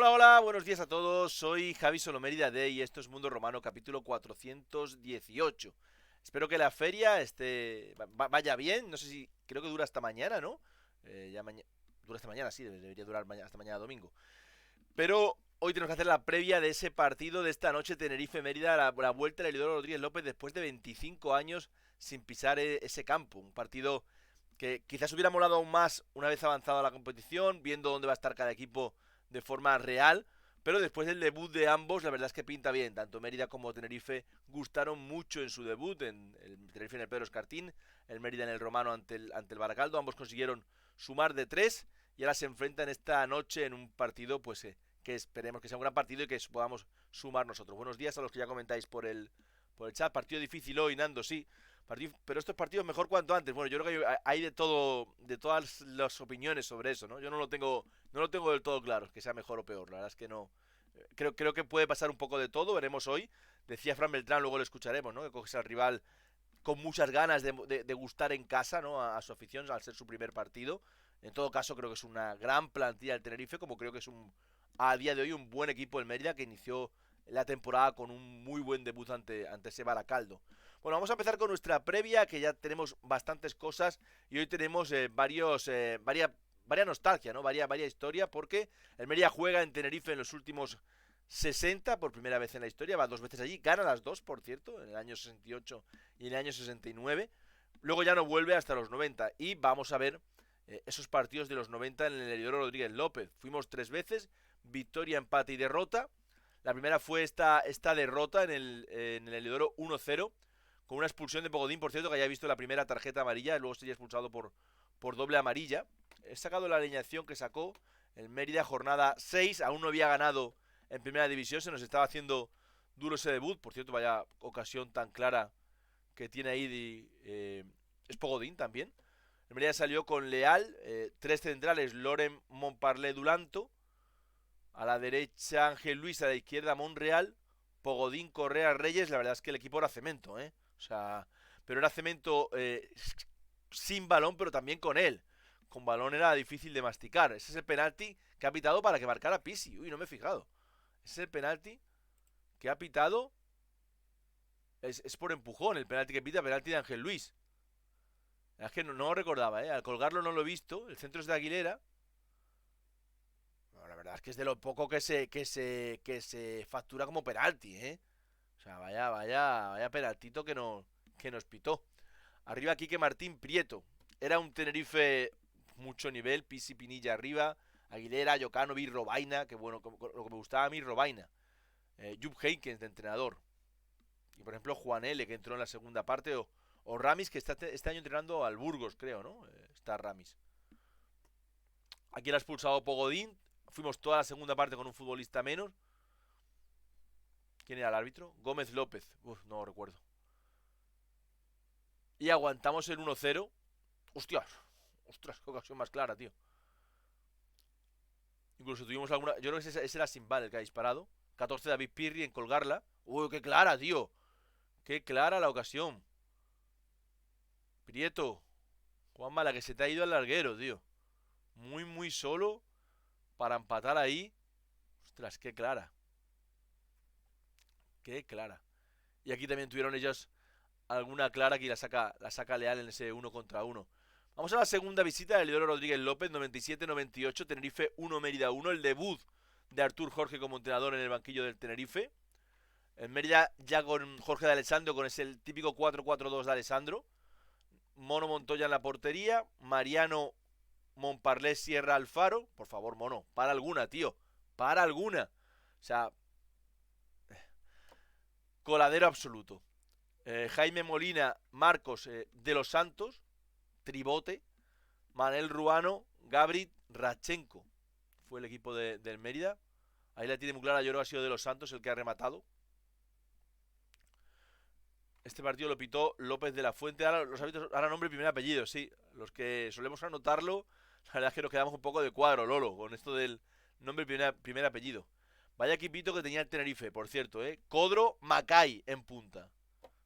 Hola, hola, buenos días a todos. Soy Javi Solomérida de y esto es Mundo Romano, capítulo 418. Espero que la feria vaya bien. No sé si creo que dura hasta mañana, ¿no? Dura hasta mañana, sí, debería durar hasta mañana domingo. Pero hoy tenemos que hacer la previa de ese partido de esta noche Tenerife-Mérida, la vuelta de Elidoro Rodríguez López después de 25 años sin pisar ese campo. Un partido que quizás hubiera molado aún más una vez avanzada la competición, viendo dónde va a estar cada equipo de forma real. Pero después del debut de ambos, la verdad es que pinta bien. Tanto Mérida como Tenerife gustaron mucho en su debut, en el Tenerife en el Pedro Escartín, el Mérida en el Romano ante el Baracaldo. Ambos consiguieron sumar de 3 y ahora se enfrentan esta noche en un partido que esperemos que sea un gran partido y que podamos sumar nosotros. Buenos días a los que ya comentáis por el chat. Partido difícil hoy, Nando, sí. Pero estos partidos mejor cuanto antes. Bueno, yo creo que hay de todo, de todas las opiniones sobre eso, ¿no? Yo no lo tengo del todo claro, que sea mejor o peor. La verdad es que no. Creo que puede pasar un poco de todo, veremos hoy. Decía Fran Beltrán, luego lo escucharemos, ¿no? Que coges al rival con muchas ganas de gustar en casa, ¿no? A su afición, al ser su primer partido. En todo caso, creo que es una gran plantilla el Tenerife, como creo que es a día de hoy un buen equipo el Mérida, que inició la temporada con un muy buen debut ante ese Baracaldo. Bueno, vamos a empezar con nuestra previa, que ya tenemos bastantes cosas y hoy tenemos varias nostalgia, ¿no? Varia historia, porque el Mérida juega en Tenerife en los últimos 60 por primera vez en la historia, va dos veces allí, gana las dos, por cierto, en el año 68 y en el año 69. Luego ya no vuelve hasta los 90 y vamos a ver esos partidos de los 90 en el Elidoro Rodríguez López. Fuimos tres veces, victoria, empate y derrota. La primera fue esta derrota en el Elidoro 1-0, con una expulsión de Pogodín, por cierto, que haya visto la primera tarjeta amarilla, luego sería expulsado por doble amarilla. He sacado la alineación que sacó el Mérida, jornada 6, aún no había ganado en primera división, se nos estaba haciendo duro ese debut, por cierto, vaya ocasión tan clara que tiene ahí es Pogodín también. El Mérida salió con Leal, tres centrales, Loren, Montparlé, Dulanto, a la derecha Ángel Luis, a la izquierda Monreal, Pogodín, Correa, Reyes. La verdad es que el equipo era cemento, ¿eh? O sea, pero era cemento sin balón, pero también con él. Con balón era difícil de masticar. Ese es el penalti que ha pitado para que marcara Pisi. Uy, no me he fijado. Ese es el penalti que ha pitado. Es por empujón el penalti que pita, penalti de Ángel Luis. Es que no lo recordaba, ¿eh? Al colgarlo no lo he visto. El centro es de Aguilera. Bueno, la verdad es que es de lo poco que se factura como penalti, ¿eh? O sea, vaya penaltito que nos pitó. Arriba Quique Martín Prieto. Era un Tenerife mucho nivel. Pisi Pinilla arriba. Aguilera, Jokanovic, Robaina. Que bueno, lo que me gustaba a mí, Robaina. Jupp Heynckes de entrenador. Y por ejemplo, Juan L, que entró en la segunda parte. O Ramis, que está este año entrenando al Burgos, creo, ¿no? Está Ramis. Aquí era expulsado Pogodín. Fuimos toda la segunda parte con un futbolista menos. ¿Quién era el árbitro? Gómez López. Uf, no lo recuerdo. Y aguantamos el 1-0. Hostias. Ostras, qué ocasión más clara, tío. Incluso tuvimos alguna. Yo creo que ese era Simbal el que ha disparado. 14 David Pirri en colgarla. Uy, qué clara, tío. Qué clara la ocasión. Prieto. Juanma, la que se te ha ido al larguero, tío. Muy, muy solo para empatar ahí. Ostras, qué clara. Qué clara. Y aquí también tuvieron ellos alguna clara que la saca Leal en ese uno contra uno. Vamos a la segunda visita de Lidoro Rodríguez López, 97-98, Tenerife 1, Mérida 1, el debut de Artur Jorge como entrenador en el banquillo del Tenerife. En Mérida ya con Jorge de Alessandro, con ese el típico 4-4-2 de Alessandro. Mono Montoya en la portería, Mariano Montparlé Sierra Alfaro. Por favor, Mono, para alguna, tío. Para alguna. O sea, coladero absoluto. Jaime Molina, Marcos de los Santos, Tribote, Manel Ruano, Gabrit, Rachenko. Fue el equipo del Mérida. Ahí la tiene muy clara, yo creo que ha sido de los Santos el que ha rematado. Este partido lo pitó López de la Fuente. Ahora los hábitos, ahora nombre y primer apellido, sí. Los que solemos anotarlo, la verdad es que nos quedamos un poco de cuadro, Lolo, con esto del nombre y primer apellido. Vaya equipito que tenía el Tenerife, por cierto, ¿eh? Codro Macay en punta.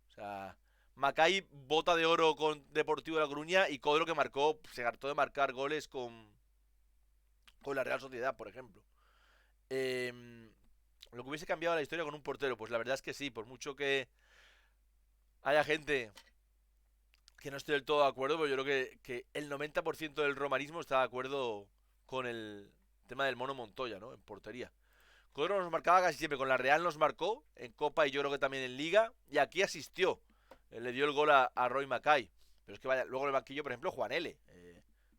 O sea, Macay bota de oro con Deportivo de La Coruña y Codro que se hartó de marcar goles con la Real Sociedad, por ejemplo. Lo que hubiese cambiado la historia con un portero, pues la verdad es que sí, por mucho que haya gente que no estoy del todo de acuerdo, pero yo creo que el 90% del romanismo está de acuerdo con el tema del Mono Montoya, ¿no? En portería. Codro nos marcaba casi siempre, con la Real nos marcó, en Copa y yo creo que también en Liga, y aquí asistió. Le dio el gol a Roy Mackay. Pero es que vaya, luego en el banquillo, por ejemplo, Juan L.,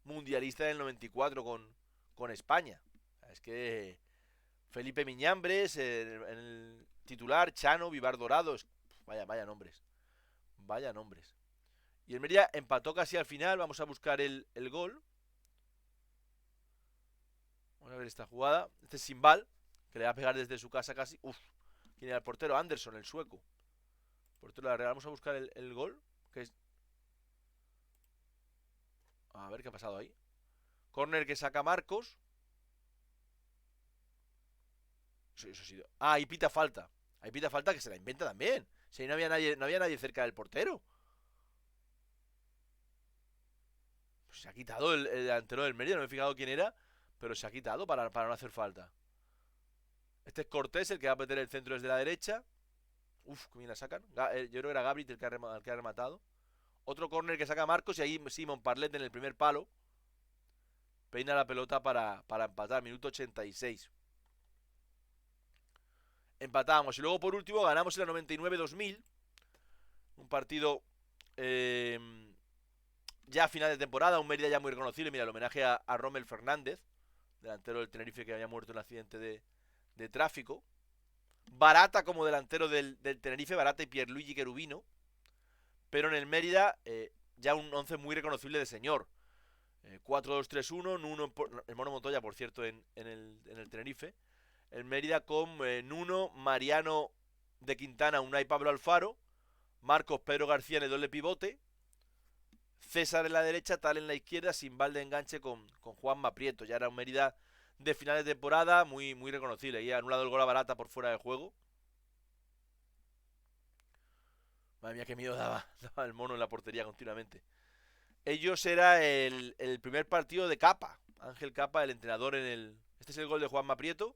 mundialista del 94 con España. Es que Felipe Miñambres, en el titular, Chano, Vivar Dorado, vaya nombres. Vaya nombres. Y el Mérida empató casi al final. Vamos a buscar el gol. Vamos a ver esta jugada. Este es Simbal, que le va a pegar desde su casa casi. Uf, ¿quién era el portero? Anderson, el sueco. Portero de la Real. Vamos a buscar el gol. Que es... A ver qué ha pasado ahí. Corner que saca Marcos. Eso ha sido. Ah, ahí pita falta. Ahí pita falta que se la inventa también. Si ahí no había nadie cerca del portero. Pues se ha quitado el delantero del Mérida. No me he fijado quién era. Pero se ha quitado para no hacer falta. Este es Cortés, el que va a meter el centro desde la derecha. Uf, que bien la sacan. Yo creo que era Gabriel el que ha rematado. Otro córner que saca Marcos y ahí Simon Parlet en el primer palo. Peina la pelota para empatar. Minuto 86. Empatamos. Y luego por último ganamos en la 99-2000. Un partido eh, ya a final de temporada. Un Mérida ya muy reconocible. Mira, el homenaje a Rommel Fernández, delantero del Tenerife que había muerto en un accidente de tráfico. Barata como delantero del Tenerife. Barata y Pierluigi Cherubino. Pero en el Mérida ya un 11 muy reconocible de señor. 4-2-3-1, Nuno, el Mono Montoya, por cierto, en el Tenerife. El Mérida con Nuno, Mariano de Quintana, Unai Pablo Alfaro, Marcos Pedro García en el doble pivote, César en la derecha, Tal en la izquierda, Simbal de enganche con Juanma Prieto. Ya era un Mérida de final de temporada muy, muy reconocible. Y ha anulado el gol a Barata por fuera de juego. Madre mía, qué miedo daba el mono en la portería continuamente. Ellos era el primer partido de Capa. Ángel Capa, el entrenador en el... Este es el gol de Juanma Prieto.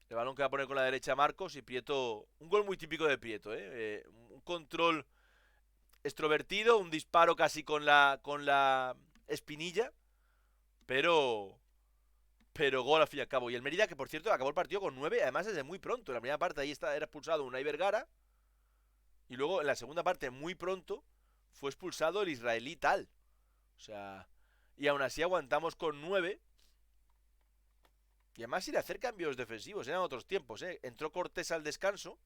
El balón que va a poner con la derecha Marcos y Prieto... Un gol muy típico de Prieto, ¿eh? Un control extrovertido, un disparo casi con la espinilla, pero... Pero gol al fin y al cabo. Y el Mérida, que por cierto acabó el partido con 9, además desde muy pronto. En la primera parte ahí era expulsado Unai Vergara. Y luego en la segunda parte, muy pronto, fue expulsado el israelí Tal. O sea, y aún así aguantamos con 9. Y además ir a hacer cambios defensivos, eran otros tiempos, ¿eh? Entró Cortés al descanso,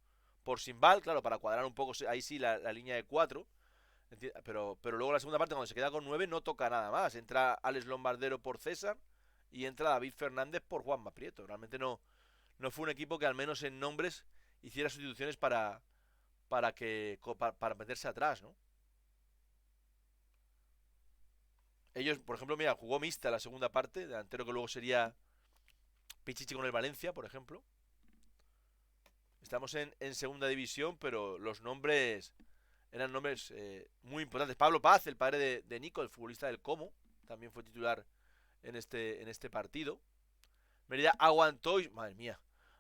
por Simbal, claro, para cuadrar un poco ahí sí la línea de 4. Pero luego la segunda parte, cuando se queda con 9, no toca nada más. Entra Alex Lombardero por César y entra David Fernández por Juanma Prieto. Realmente no fue un equipo que al menos en nombres hiciera sustituciones para meterse atrás, ¿no? Ellos, por ejemplo, mira, jugó Mista la segunda parte, delantero que luego sería Pichichi con el Valencia, por ejemplo. Estamos en segunda división, pero los nombres eran nombres muy importantes. Pablo Paz, el padre de Nico, el futbolista del Como, también fue titular en este partido. Mérida aguantó y, madre mía,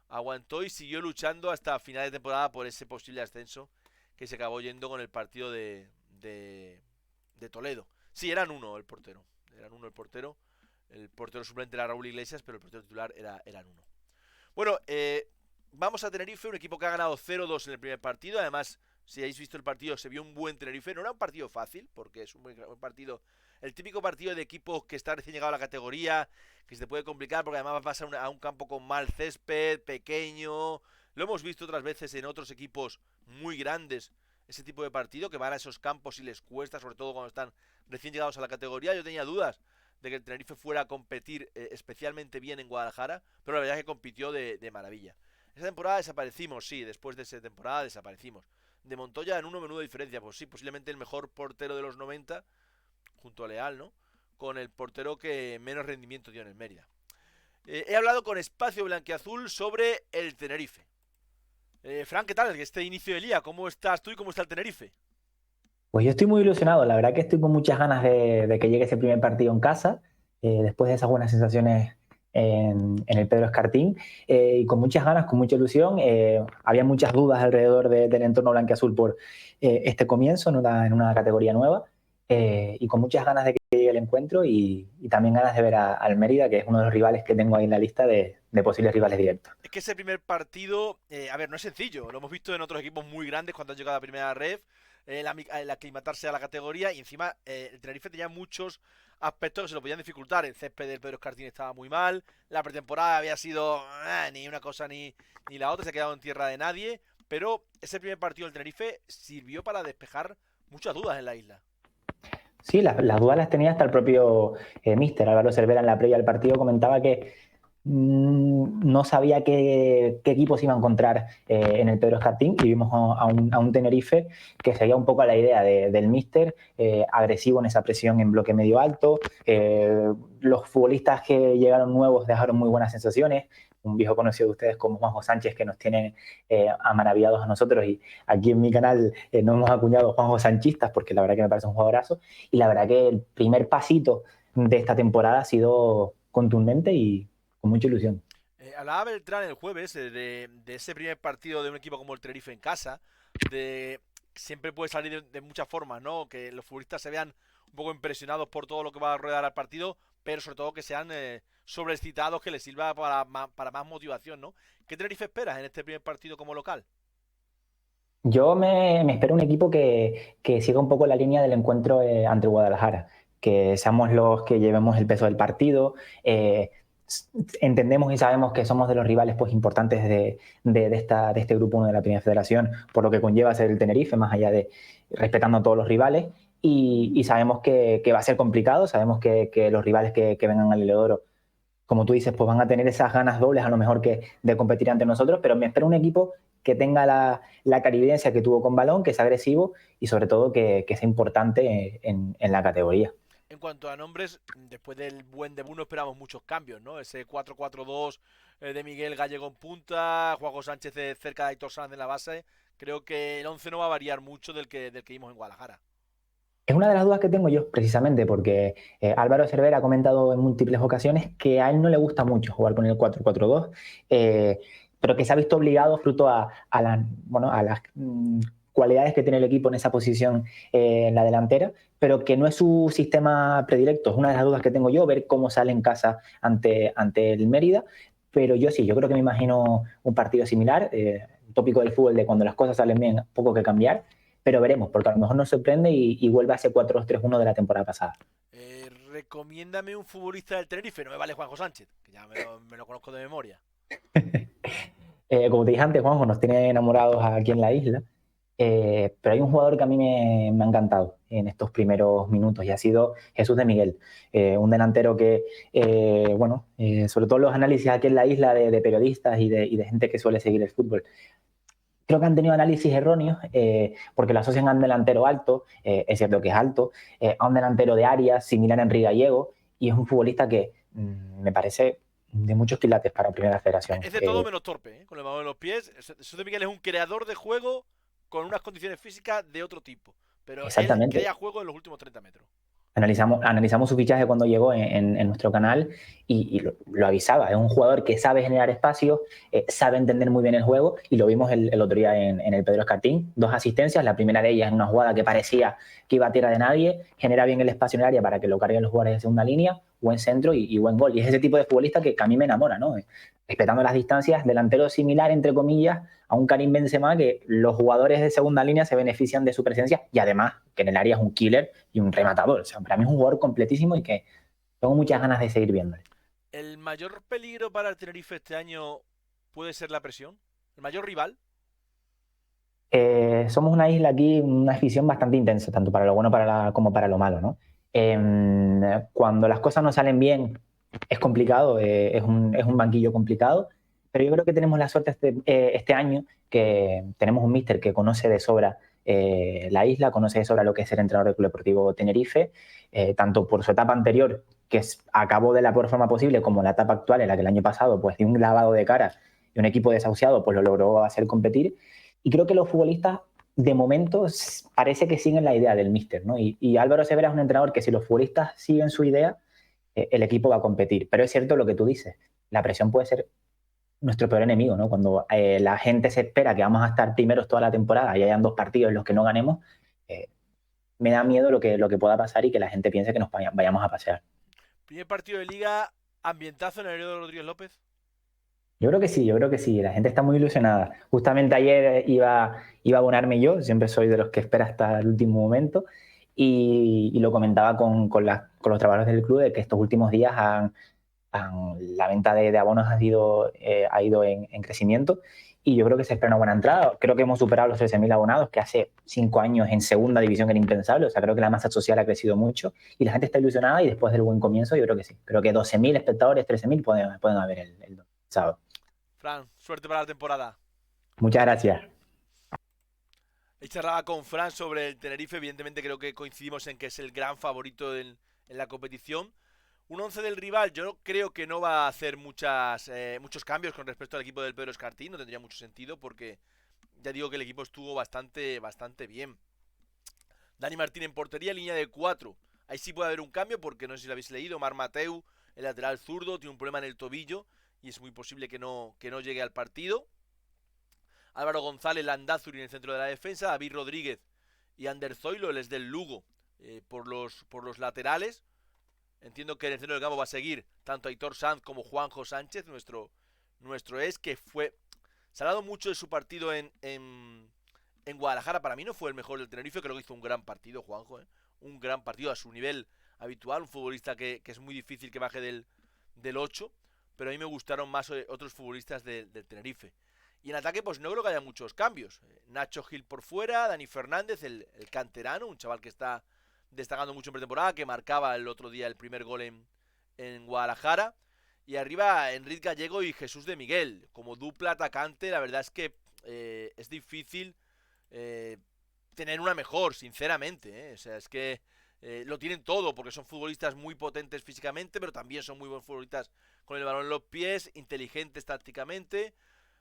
aguantó y siguió luchando hasta final de temporada por ese posible ascenso que se acabó yendo con el partido de Toledo. Sí, eran uno el portero. Eran uno el portero. El portero suplente era Raúl Iglesias, pero el portero titular eran uno. Bueno, vamos a Tenerife, un equipo que ha ganado 0-2 en el primer partido. Además, si habéis visto el partido, se vio un buen Tenerife. No era un partido fácil, porque es un buen partido. El típico partido de equipo que está recién llegado a la categoría, que se te puede complicar, porque además vas a un campo con mal césped, pequeño. Lo hemos visto otras veces en otros equipos muy grandes, ese tipo de partido, que van a esos campos y les cuesta, sobre todo cuando están recién llegados a la categoría. Yo tenía dudas de que el Tenerife fuera a competir especialmente bien en Guadalajara, pero la verdad es que compitió de maravilla. Esa temporada desaparecimos, sí, después de esa temporada desaparecimos. De Montoya en uno menudo diferencia, pues sí, posiblemente el mejor portero de los 90, junto a Leal, ¿no? Con el portero que menos rendimiento dio en el Mérida. He hablado con Espacio Blanquiazul sobre el Tenerife. Fran, ¿qué tal? Este inicio de día, ¿cómo estás tú y cómo está el Tenerife? Pues yo estoy muy ilusionado, la verdad que estoy con muchas ganas de que llegue ese primer partido en casa, después de esas buenas sensaciones en el Pedro Escartín, y con muchas ganas, con mucha ilusión. Había muchas dudas alrededor del entorno blanquiazul por este comienzo en una categoría nueva, y con muchas ganas de que llegue el encuentro y también ganas de ver al Mérida, que es uno de los rivales que tengo ahí en la lista de posibles rivales directos. Es que ese primer partido, a ver, no es sencillo. Lo hemos visto en otros equipos muy grandes cuando han llegado a la primera ref, el aclimatarse a la categoría y encima el Tenerife tenía muchos aspectos que se lo podían dificultar. El césped del Pedro Escartín estaba muy mal, la pretemporada había sido ni una cosa ni la otra, se ha quedado en tierra de nadie, pero ese primer partido del Tenerife sirvió para despejar muchas dudas en la isla. Sí, las dudas las tenía hasta el propio míster Álvaro Cervera. En la previa del partido comentaba que no sabía qué equipo se iba a encontrar en el Pedro Escartín, y vimos a un Tenerife que seguía un poco a la idea del míster, agresivo en esa presión en bloque medio alto. Los futbolistas que llegaron nuevos dejaron muy buenas sensaciones. Un viejo conocido de ustedes como Juanjo Sánchez, que nos tiene amaravillados a nosotros, y aquí en mi canal nos hemos acuñado Juanjo Sanchistas, porque la verdad que me parece un jugadorazo, y la verdad que el primer pasito de esta temporada ha sido contundente y con mucha ilusión. Hablaba Beltrán el jueves de ese primer partido de un equipo como el Tenerife en casa, de siempre puede salir de muchas formas, ¿no? Que los futbolistas se vean un poco impresionados por todo lo que va a rodear al partido, pero sobre todo que sean sobreexcitados, que les sirva para más motivación, ¿no? ¿Qué Tenerife esperas en este primer partido como local? Yo me espero un equipo que siga un poco la línea del encuentro ante Guadalajara, que seamos los que llevemos el peso del partido. Entendemos y sabemos que somos de los rivales pues, importantes de este grupo 1 de la Primera Federación, por lo que conlleva ser el Tenerife, más allá de respetando a todos los rivales. Y sabemos que va a ser complicado, sabemos que los rivales que vengan al Heliodoro, como tú dices, pues van a tener esas ganas dobles a lo mejor que de competir ante nosotros, pero me espero un equipo que tenga la clarividencia que tuvo con balón, que sea agresivo y sobre todo que sea importante en la categoría. En cuanto a nombres, después del buen debut no esperamos muchos cambios, ¿no? Ese 4-4-2 de Miguel Gallego en punta, Juanjo Sánchez cerca de Aitor Sanz en la base. Creo que el 11 no va a variar mucho del que vimos en Guadalajara. Es una de las dudas que tengo yo, precisamente, porque Álvaro Cervera ha comentado en múltiples ocasiones que a él no le gusta mucho jugar con el 4-4-2, pero que se ha visto obligado fruto a las cualidades que tiene el equipo en esa posición en la delantera, pero que no es su sistema predilecto. Es una de las dudas que tengo yo, ver cómo sale en casa ante el Mérida, pero yo sí, yo creo que me imagino un partido similar, un tópico del fútbol de cuando las cosas salen bien, poco que cambiar, pero veremos, porque a lo mejor nos sorprende y vuelve a ese 4-2-3-1 de la temporada pasada. Recomiéndame un futbolista del Tenerife, no me vale Juanjo Sánchez, que ya me lo conozco de memoria. Como te dije antes, Juanjo nos tiene enamorados aquí en la isla, pero hay un jugador que a mí me ha encantado en estos primeros minutos y ha sido Jesús de Miguel, un delantero que, sobre todo los análisis aquí en la isla de periodistas y de gente que suele seguir el fútbol, creo que han tenido análisis erróneos porque lo asocian a un delantero alto, es cierto que es alto, a un delantero de área similar a Enrique Gallego, y es un futbolista que me parece de muchos quilates para Primera Federación. Es de todo menos torpe, ¿eh? Con el balón en los pies. Jesús de Miguel es un creador de juego con unas condiciones físicas de otro tipo. Pero él Exactamente. crea juego en los últimos 30 metros. Analizamos su fichaje cuando llegó en nuestro canal y lo avisaba. Es un jugador que sabe generar espacios, sabe entender muy bien el juego, y lo vimos el otro día en el Pedro Escartín. 2 asistencias, la primera de ellas en una jugada que parecía que iba a tierra de nadie, genera bien el espacio en el área para que lo carguen los jugadores de segunda línea, buen centro y buen gol. Y es ese tipo de futbolista que a mí me enamora, ¿no? Respetando las distancias, delantero similar, entre comillas, a un Karim Benzema, que los jugadores de segunda línea se benefician de su presencia, y además que en el área es un killer y un rematador. O sea, para mí es un jugador completísimo y que tengo muchas ganas de seguir viéndole. ¿El mayor peligro para el Tenerife este año puede ser la presión? ¿El mayor rival? Somos una isla aquí, una afición bastante intensa, tanto para lo bueno como para lo malo, ¿no? Cuando las cosas no salen bien es complicado, es un banquillo complicado, pero yo creo que tenemos la suerte este año que tenemos un míster que conoce de sobra la isla, conoce de sobra lo que es ser entrenador del Club Deportivo Tenerife, tanto por su etapa anterior, que acabó de la peor forma posible, como la etapa actual, en la que el año pasado pues dio un lavado de cara y un equipo desahuciado pues lo logró hacer competir. Y creo que los futbolistas, de momento, parece que siguen la idea del míster, ¿no? Y Álvaro Severa es un entrenador que, si los futbolistas siguen su idea, el equipo va a competir. Pero es cierto lo que tú dices, la presión puede ser nuestro peor enemigo, ¿no? Cuando la gente se espera que vamos a estar primeros toda la temporada y hayan 2 partidos en los que no ganemos, me da miedo lo que pueda pasar y que la gente piense que nos vayamos a pasear. Primer partido de liga, ambientazo en el Aerodo Rodríguez López. Yo creo que sí, yo creo que sí. La gente está muy ilusionada. Justamente ayer iba a abonarme yo, siempre soy de los que espera hasta el último momento, y lo comentaba con los trabajadores del club de que estos últimos días la venta de abonos ha ido en crecimiento y yo creo que se espera una buena entrada. Creo que hemos superado los 13.000 abonados, que hace 5 años en segunda división era impensable. O sea, creo que la masa social ha crecido mucho y la gente está ilusionada y después del buen comienzo yo creo que sí. Creo que 12.000 espectadores, 13.000 pueden haber el sábado. Fran, suerte para la temporada. Muchas gracias. He charlado con Fran sobre el Tenerife. Evidentemente creo que coincidimos en que es el gran favorito en la competición. Un 11 del rival, yo creo que no va a hacer muchos cambios con respecto al equipo del Pedro Escartín. No tendría mucho sentido porque ya digo que el equipo estuvo bastante bien. Dani Martín en portería, línea de 4. Ahí sí puede haber un cambio porque no sé si lo habéis leído. Mar Mateu, el lateral zurdo, tiene un problema en el tobillo y es muy posible que no llegue al partido. Álvaro González, Landázuri en el centro de la defensa. David Rodríguez y Ander Zoilo, el es del Lugo, por los laterales. Entiendo que en el centro del campo va a seguir tanto Aitor Sanz como Juanjo Sánchez, nuestro que se ha hablado mucho de su partido en Guadalajara. Para mí no fue el mejor del Tenerife, creo que hizo un gran partido Juanjo, un gran partido a su nivel habitual, un futbolista que es muy difícil que baje del 8, pero a mí me gustaron más otros futbolistas del Tenerife. Y en ataque pues no creo que haya muchos cambios. Nacho Gil por fuera, Dani Fernández, el canterano, un chaval que está destacando mucho en pretemporada, que marcaba el otro día el primer gol en Guadalajara. Y arriba Enrique Gallego y Jesús de Miguel. Como dupla atacante, la verdad es que es difícil tener una mejor, sinceramente. O sea, es que lo tienen todo, porque son futbolistas muy potentes físicamente, pero también son muy buenos futbolistas con el balón en los pies, inteligentes tácticamente.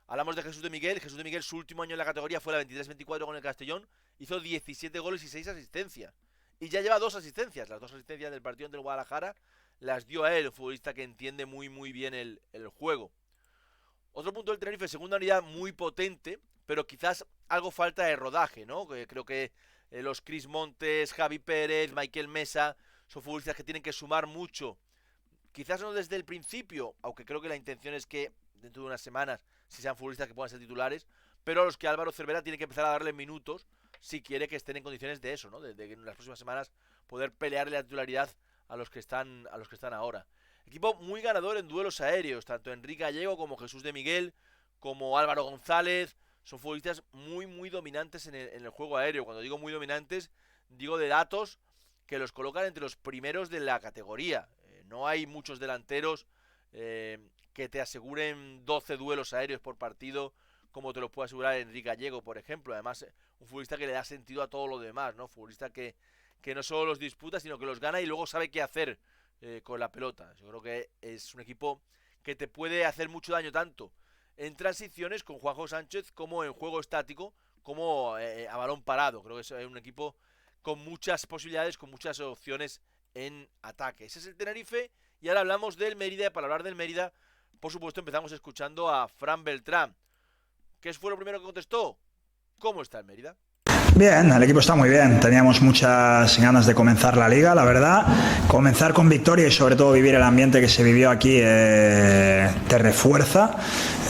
Hablamos de Jesús de Miguel. Jesús de Miguel, su último año en la categoría fue la 23-24 con el Castellón. Hizo 17 goles y 6 asistencias. Y ya lleva 2 asistencias. Las 2 asistencias del partido ante el Guadalajara las dio a él, un futbolista que entiende muy bien el juego. Otro punto del Tenerife, segunda unidad muy potente, pero quizás algo falta de rodaje, ¿no? Creo que los Cris Montes, Javi Pérez, Michael Mesa son futbolistas que tienen que sumar mucho. Quizás no desde el principio, aunque creo que la intención es que dentro de unas semanas si sean futbolistas que puedan ser titulares, pero a los que Álvaro Cervera tiene que empezar a darle minutos si quiere que estén en condiciones de eso, ¿no? De en las próximas semanas poder pelearle la titularidad a los que están ahora. Equipo muy ganador en duelos aéreos, tanto Enrique Gallego como Jesús de Miguel, como Álvaro González, son futbolistas muy dominantes en el juego aéreo. Cuando digo muy dominantes, digo de datos que los colocan entre los primeros de la categoría. No hay muchos delanteros que te aseguren 12 duelos aéreos por partido, como te lo puede asegurar Enrique Gallego, por ejemplo. Además, un futbolista que le da sentido a todo lo demás, ¿no? Futbolista que no solo los disputa, sino que los gana y luego sabe qué hacer con la pelota. Yo creo que es un equipo que te puede hacer mucho daño tanto en transiciones con Juanjo Sánchez como en juego estático, como a balón parado. Creo que es un equipo con muchas posibilidades, con muchas opciones en ataque. Ese es el Tenerife. Y ahora hablamos del Mérida. Para hablar del Mérida, por supuesto, empezamos escuchando a Fran Beltrán. ¿Qué fue lo primero que contestó? ¿Cómo está el Mérida? Bien, el equipo está muy bien. Teníamos muchas ganas de comenzar la liga, la verdad. Comenzar con victoria y sobre todo vivir el ambiente que se vivió aquí te refuerza,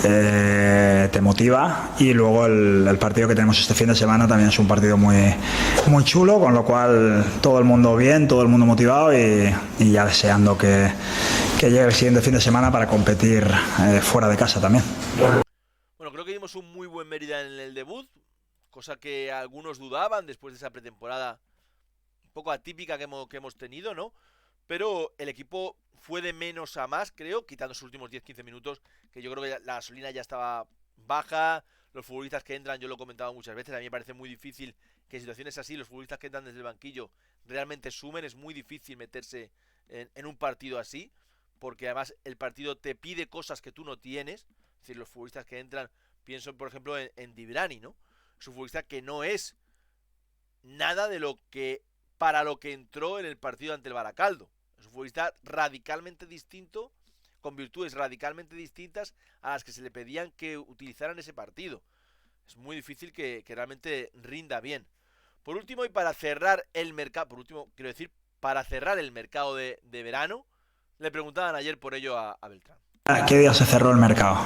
te motiva, y luego el partido que tenemos este fin de semana también es un partido muy chulo, con lo cual todo el mundo bien, todo el mundo motivado y ya deseando que llegue el siguiente fin de semana para competir fuera de casa también. Bueno, creo que dimos un muy buen Mérida en el debut, cosa que algunos dudaban después de esa pretemporada un poco atípica que hemos tenido, ¿no? Pero el equipo fue de menos a más, creo, quitando sus últimos 10-15 minutos, que yo creo que la gasolina ya estaba baja. Los futbolistas que entran, yo lo he comentado muchas veces, a mí me parece muy difícil que en situaciones así los futbolistas que entran desde el banquillo realmente sumen. Es muy difícil meterse en un partido así, porque además el partido te pide cosas que tú no tienes. Es decir, los futbolistas que entran, pienso por ejemplo en Dibrani, ¿no? Es un futbolista que no es nada de lo que para lo que entró en el partido ante el Baracaldo. Es Es un futbolista radicalmente distinto, con virtudes radicalmente distintas a las que se le pedían que utilizara en ese partido. Es muy difícil que realmente rinda bien. Por último, y para cerrar el mercado, para cerrar el mercado de verano, le preguntaban ayer por ello a Beltrán. ¿Qué día se cerró el mercado?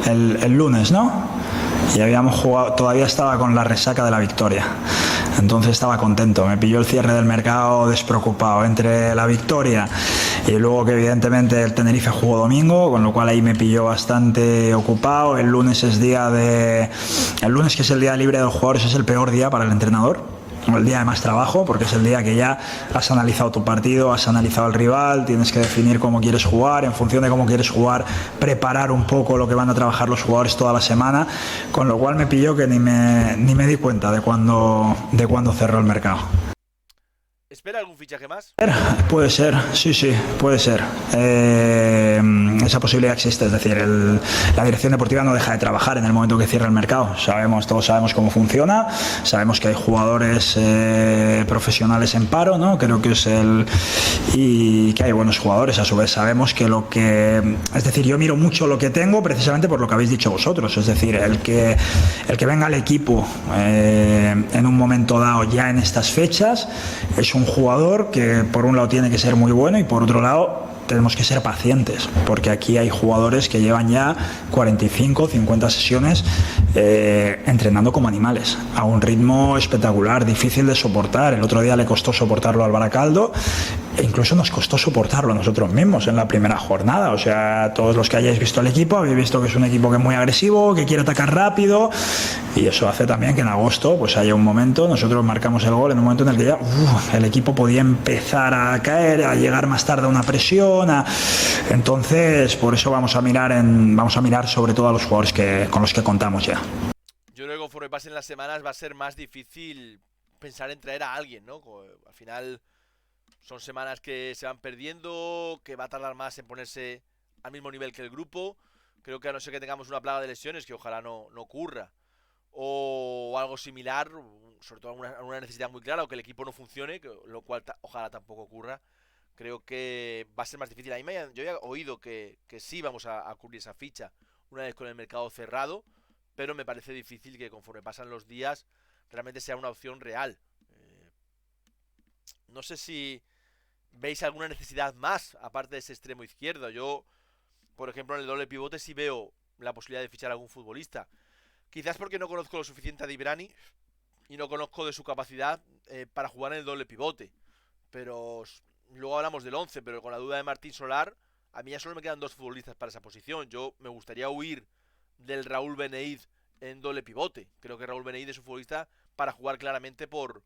El lunes, ¿no? Y habíamos jugado, todavía estaba con la resaca de la victoria. Entonces estaba contento, me pilló el cierre del mercado despreocupado entre la victoria y luego que evidentemente el Tenerife jugó domingo, con lo cual ahí me pilló bastante ocupado. El lunes que es el día libre de los jugadores, es el peor día para el entrenador. El día de más trabajo, porque es el día que ya has analizado tu partido, has analizado el rival, tienes que definir cómo quieres jugar, en función de cómo quieres jugar, preparar un poco lo que van a trabajar los jugadores toda la semana, con lo cual me pilló que ni me di cuenta de cuándo cerró el mercado. ¿Espera algún fichaje más? Puede ser, sí, puede ser. Esa posibilidad existe, es decir, la dirección deportiva no deja de trabajar en el momento que cierra el mercado. Todos sabemos cómo funciona, sabemos que hay jugadores profesionales en paro, ¿no? Creo que y que hay buenos jugadores. A su vez sabemos que es decir, yo miro mucho lo que tengo precisamente por lo que habéis dicho vosotros, es decir, el que venga al equipo en un momento dado ya en estas fechas es un jugador que por un lado tiene que ser muy bueno y por otro lado tenemos que ser pacientes, porque aquí hay jugadores que llevan ya 45, 50 sesiones entrenando como animales, a un ritmo espectacular, difícil de soportar. El otro día le costó soportarlo al Baracaldo e incluso nos costó soportarlo a nosotros mismos en la primera jornada. O sea, todos los que hayáis visto el equipo, habéis visto que es un equipo que es muy agresivo, que quiere atacar rápido, y eso hace también que en agosto pues haya un momento, nosotros marcamos el gol en un momento en el que ya el equipo podía empezar a caer, a llegar más tarde a una presión. Entonces, por eso vamos a mirar sobre todo a los jugadores con los que contamos ya. Yo creo que conforme pasen las semanas va a ser más difícil pensar en traer a alguien, ¿no? Al final son semanas que se van perdiendo, que va a tardar más en ponerse al mismo nivel que el grupo. Creo que a no ser que tengamos una plaga de lesiones, que ojalá no ocurra, o algo similar, sobre todo alguna necesidad muy clara, o que el equipo no funcione, lo cual ojalá tampoco ocurra. Creo que va a ser más difícil. Yo había oído que sí vamos a cubrir esa ficha una vez con el mercado cerrado, pero me parece difícil que conforme pasan los días realmente sea una opción real. No sé si veis alguna necesidad más aparte de ese extremo izquierdo. Yo, por ejemplo, en el doble pivote sí veo la posibilidad de fichar a algún futbolista. Quizás porque no conozco lo suficiente a Dibrani y no conozco de su capacidad para jugar en el doble pivote. Pero luego hablamos del 11, pero con la duda de Martín Solar, a mí ya solo me quedan dos futbolistas para esa posición. Yo me gustaría huir del Raúl Beneid en doble pivote. Creo que Raúl Beneid es un futbolista para jugar claramente por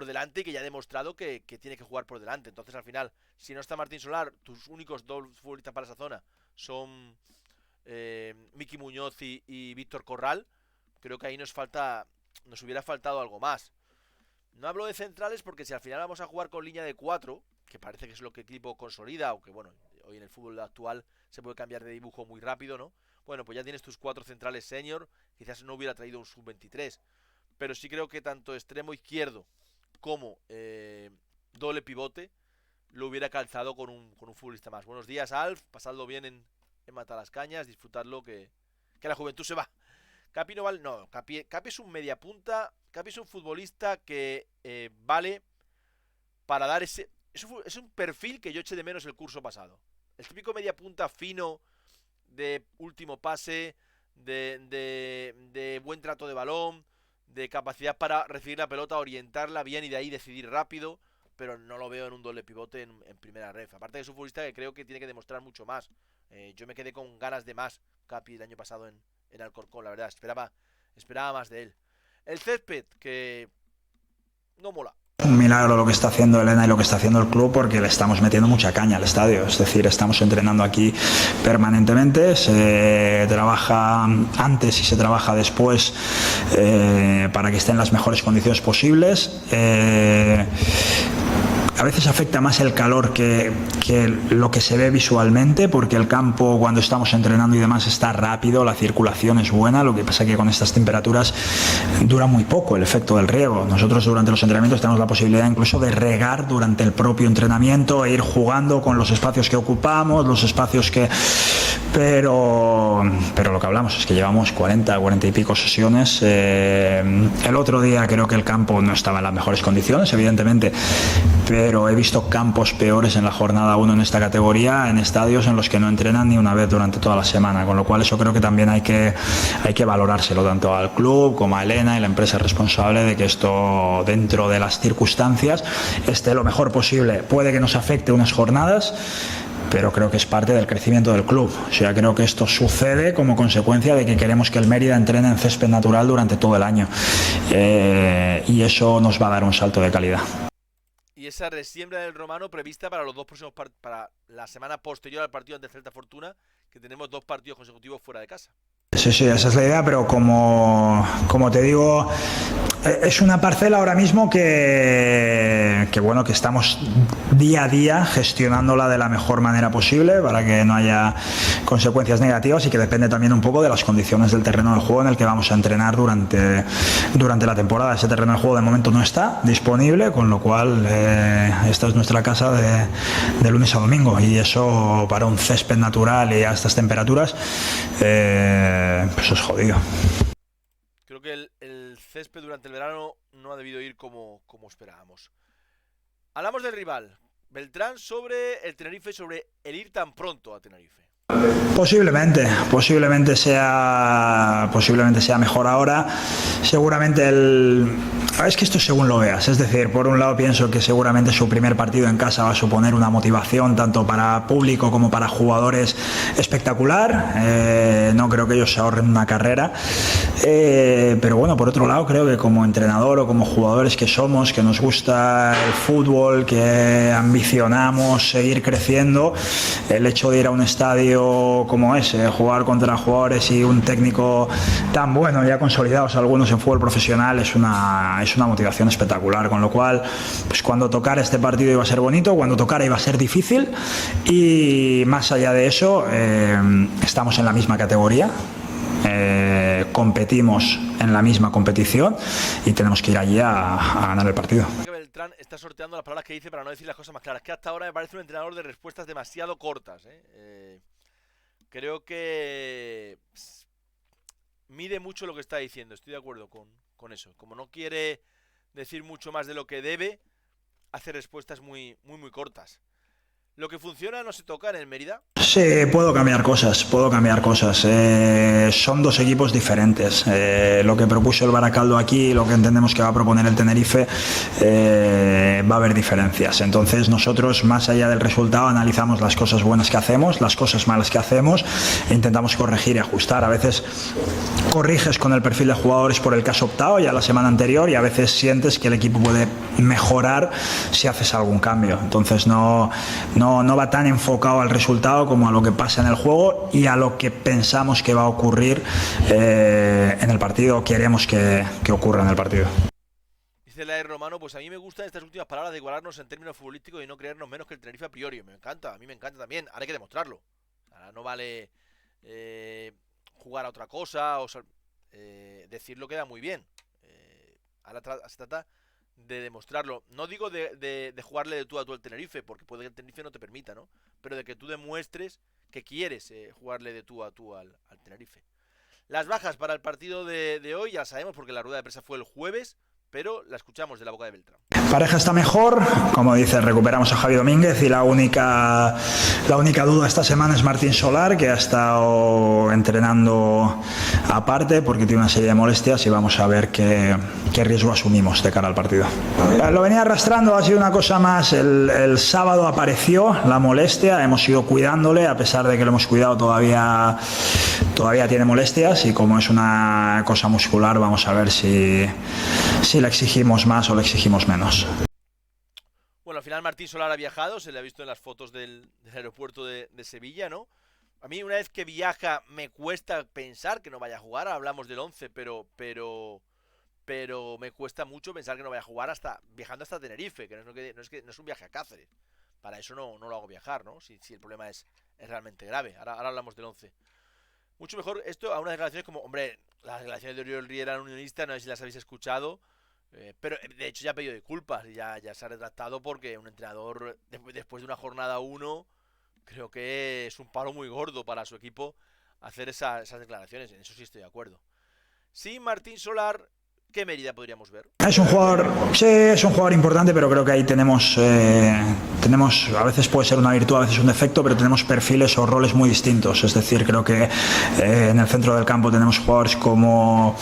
delante y que ya ha demostrado que tiene que jugar por delante. Entonces, al final, si no está Martín Solar, tus únicos dos futbolistas para esa zona son Miki Muñoz y Víctor Corral. Creo que ahí nos hubiera faltado algo más. No hablo de centrales porque si al final vamos a jugar con línea de 4, que parece que es lo que el equipo consolida, aunque bueno, hoy en el fútbol actual se puede cambiar de dibujo muy rápido, ¿no? Bueno, pues ya tienes tus 4 centrales senior, quizás no hubiera traído un sub-23, pero sí creo que tanto extremo izquierdo como doble pivote lo hubiera calzado con un futbolista más. Buenos días, Alf, pasadlo bien en Matalascañas, disfrutadlo, que la juventud se va. Capi no vale, no, Capi es un mediapunta. Capi es un futbolista que vale para dar ese... Es un perfil que yo eché de menos el curso pasado. El típico mediapunta fino, de último pase, de buen trato de balón, de capacidad para recibir la pelota, orientarla bien y de ahí decidir rápido, pero no lo veo en un doble pivote en primera ref. Aparte que es un futbolista que creo que tiene que demostrar mucho más. Yo me quedé con ganas de más Capi el año pasado en Alcorcón, la verdad. Esperaba más de él. El césped, que no mola. Un milagro lo que está haciendo Elena y lo que está haciendo el club, porque le estamos metiendo mucha caña al estadio. Es decir, estamos entrenando aquí permanentemente, se trabaja antes y se trabaja después para que esté en las mejores condiciones posibles. a veces afecta más el calor que lo que se ve visualmente, porque el campo cuando estamos entrenando y demás está rápido, la circulación es buena, lo que pasa que con estas temperaturas dura muy poco el efecto del riego. Nosotros durante los entrenamientos tenemos la posibilidad incluso de regar durante el propio entrenamiento e ir jugando con los espacios que ocupamos, los espacios que... Pero lo que hablamos es que llevamos 40 y pico sesiones. El otro día creo que el campo no estaba en las mejores condiciones, evidentemente, pero he visto campos peores en la jornada 1 en esta categoría, en estadios en los que no entrenan ni una vez durante toda la semana, con lo cual eso creo que también hay que valorárselo tanto al club como a Elena y la empresa responsable de que esto, dentro de las circunstancias, esté lo mejor posible. Puede que nos afecte unas jornadas, pero creo que es parte del crecimiento del club. O sea, creo que esto sucede como consecuencia de que queremos que el Mérida entrene en césped natural durante todo el año, y eso nos va a dar un salto de calidad. Y esa resiembra del Romano prevista para los dos próximos para la semana posterior al partido ante Celta Fortuna, que tenemos 2 partidos consecutivos fuera de casa. Sí, esa es la idea, pero como te digo, es una parcela ahora mismo que bueno, que estamos día a día gestionándola de la mejor manera posible para que no haya consecuencias negativas, y que depende también un poco de las condiciones del terreno del juego en el que vamos a entrenar durante la temporada. Ese terreno del juego de momento no está disponible, con lo cual esta es nuestra casa de lunes a domingo, y eso para un césped natural y a estas temperaturas pues es jodido. Creo que el césped durante el verano no ha debido ir como esperábamos. Hablamos del rival, Beltrán, sobre el Tenerife, sobre el ir tan pronto a Tenerife. Posiblemente sea mejor ahora. Seguramente es que esto según lo veas, es decir, por un lado pienso que seguramente su primer partido en casa va a suponer una motivación tanto para público como para jugadores espectacular. No creo que ellos se ahorren una carrera, pero bueno, por otro lado creo que como entrenador o como jugadores que somos, que nos gusta el fútbol, que ambicionamos seguir creciendo, el hecho de ir a un estadio como ese, jugar contra jugadores y un técnico tan bueno, ya consolidados algunos en fútbol profesional, es una motivación espectacular, con lo cual pues cuando tocara este partido iba a ser bonito, cuando tocara iba a ser difícil, y más allá de eso estamos en la misma categoría, competimos en la misma competición y tenemos que ir allí a ganar el partido. Beltrán está sorteando las palabras que dice para no decir las cosas más claras, que hasta ahora me parece un entrenador de respuestas demasiado cortas. Creo que mide mucho lo que está diciendo, estoy de acuerdo con eso. Como no quiere decir mucho más de lo que debe, hace respuestas muy cortas. ¿Lo que funciona no se toca en el Mérida? Sí, puedo cambiar cosas. Son dos equipos diferentes. Lo que propuso el Baracaldo aquí y lo que entendemos que va a proponer el Tenerife, va a haber diferencias. Entonces nosotros, más allá del resultado, analizamos las cosas buenas que hacemos, las cosas malas que hacemos, e intentamos corregir y ajustar. A veces corriges con el perfil de jugadores por el que has optado ya la semana anterior, y a veces sientes que el equipo puede mejorar si haces algún cambio. Entonces no va tan enfocado al resultado como a lo que pasa en el juego y a lo que pensamos que va a ocurrir en el partido, o queremos que ocurra en el partido. Dice la de Romano, pues a mí me gustan estas últimas palabras de igualarnos en términos futbolísticos y no creernos menos que el Tenerife a priori. Me encanta, a mí me encanta también. Ahora hay que demostrarlo. Ahora no vale jugar a otra cosa o decirlo queda muy bien. Ahora se trata de demostrarlo. No digo de jugarle de tú a tú al Tenerife, porque puede que el Tenerife no te permita, ¿no? Pero de que tú demuestres que quieres jugarle de tú a tú al Tenerife. Las bajas para el partido de hoy ya sabemos, porque la rueda de prensa fue el jueves, pero la escuchamos de la boca de Beltrán. Pareja está mejor, como dice, recuperamos a Javi Domínguez, y la única duda esta semana es Martín Solar, que ha estado entrenando aparte porque tiene una serie de molestias, y vamos a ver qué riesgo asumimos de cara al partido. Lo venía arrastrando, ha sido una cosa más. El sábado apareció la molestia, hemos ido cuidándole, a pesar de que lo hemos cuidado todavía tiene molestias, y como es una cosa muscular, vamos a ver si le exigimos más o le exigimos menos. Bueno, al final Martín Solar ha viajado, se le ha visto en las fotos del aeropuerto de Sevilla, ¿no? A mí una vez que viaja me cuesta pensar que no vaya a jugar, hablamos del 11, pero pero me cuesta mucho pensar que no voy a jugar viajando hasta Tenerife, que no es un viaje a Cáceres. Para eso no lo hago viajar, ¿no? Si el problema es realmente grave. Ahora hablamos del 11. Mucho mejor esto a unas declaraciones como, hombre, las declaraciones de Oriol Riera, unionista, no sé si las habéis escuchado, pero de hecho ya ha pedido disculpas y ya se ha retractado porque un entrenador, después de una jornada 1, creo que es un palo muy gordo para su equipo hacer esas declaraciones. En eso sí estoy de acuerdo. Sin Martín Solar, ¿qué Mérida podríamos ver? Es un jugador, sí, es un jugador importante, pero creo que ahí tenemos, a veces puede ser una virtud, a veces un defecto, pero tenemos perfiles o roles muy distintos. Es decir, creo que en el centro del campo tenemos jugadores como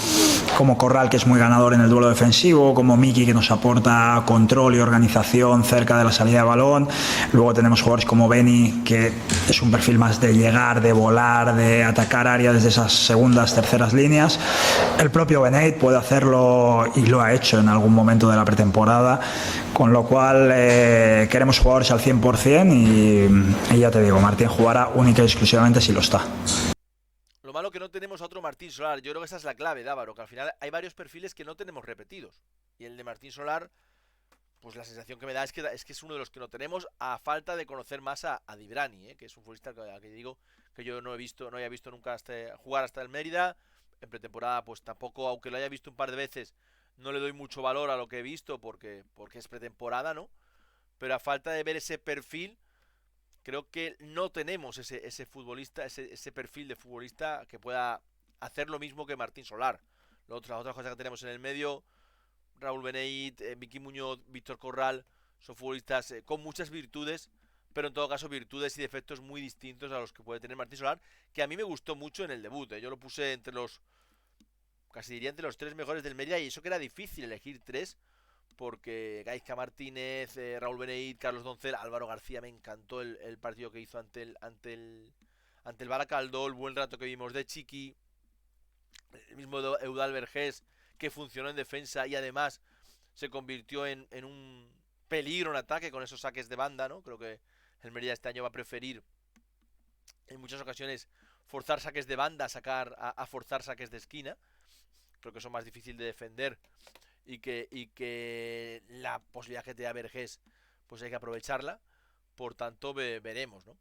Corral, que es muy ganador en el duelo defensivo, como Miki, que nos aporta control y organización cerca de la salida de balón. Luego tenemos jugadores como Beni, que es un perfil más de llegar, de volar, de atacar área desde esas segundas, terceras líneas. El propio Beneit puede hacerlo y lo ha hecho en algún momento de la pretemporada, con lo cual queremos jugadores al 100% y ya te digo, Martín jugará única y exclusivamente si lo está. Lo malo que no tenemos a otro Martín Solar. Yo creo que esa es la clave, Dávaro, que al final hay varios perfiles que no tenemos repetidos, y el de Martín Solar, pues la sensación que me da es que es uno de los que no tenemos, a falta de conocer más a Dibrani, que es un futbolista que digo que yo no había visto nunca jugar hasta el Mérida. En pretemporada pues tampoco, aunque lo haya visto un par de veces, no le doy mucho valor a lo que he visto porque es pretemporada, ¿no? Pero a falta de ver ese perfil, creo que no tenemos ese futbolista, ese perfil de futbolista que pueda hacer lo mismo que Martín Solar. Las otras cosas que tenemos en el medio, Raúl Beneit, Miki Muñoz, Víctor Corral, son futbolistas con muchas virtudes, pero en todo caso virtudes y defectos muy distintos a los que puede tener Martín Solar, que a mí me gustó mucho en el debut. Yo lo puse casi diría entre los 3 mejores del Mérida, y eso que era difícil elegir 3, porque Gaizka Martínez, Raúl Beneit, Carlos Doncel, Álvaro García, me encantó el partido que hizo ante el Baracaldo, el buen rato que vimos de Chiqui, el mismo Eudal Vergés, que funcionó en defensa y además se convirtió en un peligro en ataque con esos saques de banda, ¿no? Creo que el Mérida este año va a preferir en muchas ocasiones forzar saques de banda a forzar saques de esquina. Creo que son más difícil de defender y que la posibilidad que te da Vergés pues hay que aprovecharla. Por tanto veremos, ¿no?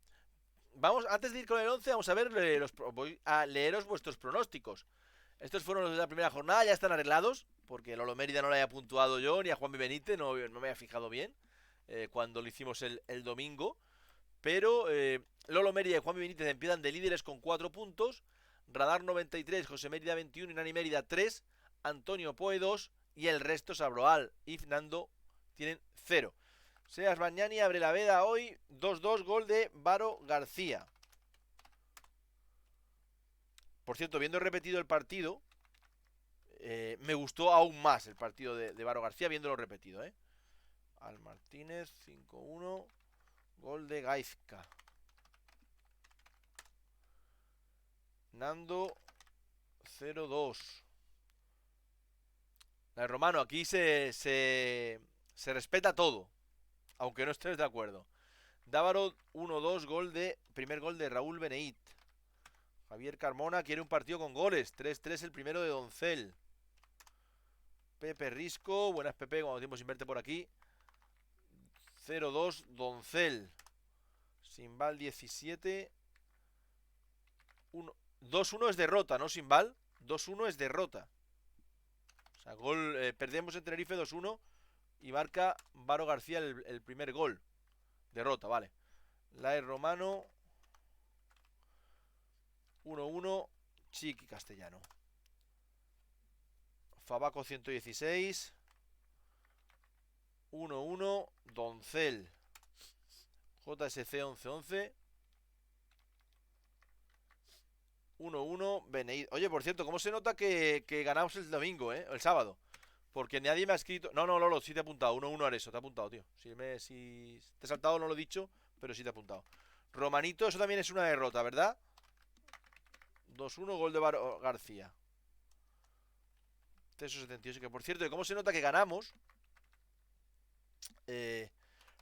Antes de ir con el 11, vamos a ver voy a leeros vuestros pronósticos. Estos fueron los de la primera jornada, ya están arreglados, porque Lolo Mérida no lo haya puntuado yo, ni a Juanmi Benítez, no me había fijado bien cuando lo hicimos el domingo. Pero Lolo Mérida y Juanmi Benítez empiezan de líderes con 4 puntos. Radar 93, José Mérida 21 y Nani Mérida 3, Antonio Poe 2 y el resto Sabroal y Fernando tienen 0. Seas Bañani abre la veda hoy, 2-2, gol de Varo García. Por cierto, viendo repetido el partido, me gustó aún más el partido de Varo García viéndolo repetido. Al Martínez, 5-1, gol de Gaizka. Nando 0-2. La de Romano, aquí se respeta todo, aunque no estés de acuerdo. Dávaro 1-2, primer gol de Raúl Beneit. Javier Carmona quiere un partido con goles. 3-3 el primero de Doncel. Pepe Risco, buenas Pepe, cuando tiempo sin verte por aquí. 0-2 Doncel. Simbal 17. 2-1 es derrota, ¿no, Simbal? 2-1 es derrota. O sea, perdemos en Tenerife 2-1 y marca Varo García el primer gol. Derrota, vale. Laer Romano 1-1 Chiqui Castellano. Fabaco 116 1-1 Doncel. JSC 11-11 1-1 Beneit. Oye, por cierto, ¿cómo se nota que ganamos el domingo, el sábado? Porque nadie me ha escrito. No, Lolo, sí te he apuntado. 1-1 Areso, te he apuntado, tío. Si te he saltado, no lo he dicho, pero sí te he apuntado. Romanito, eso también es una derrota, ¿verdad? 2-1, gol de Varo García. Teso 78, que por cierto, ¿cómo se nota que ganamos?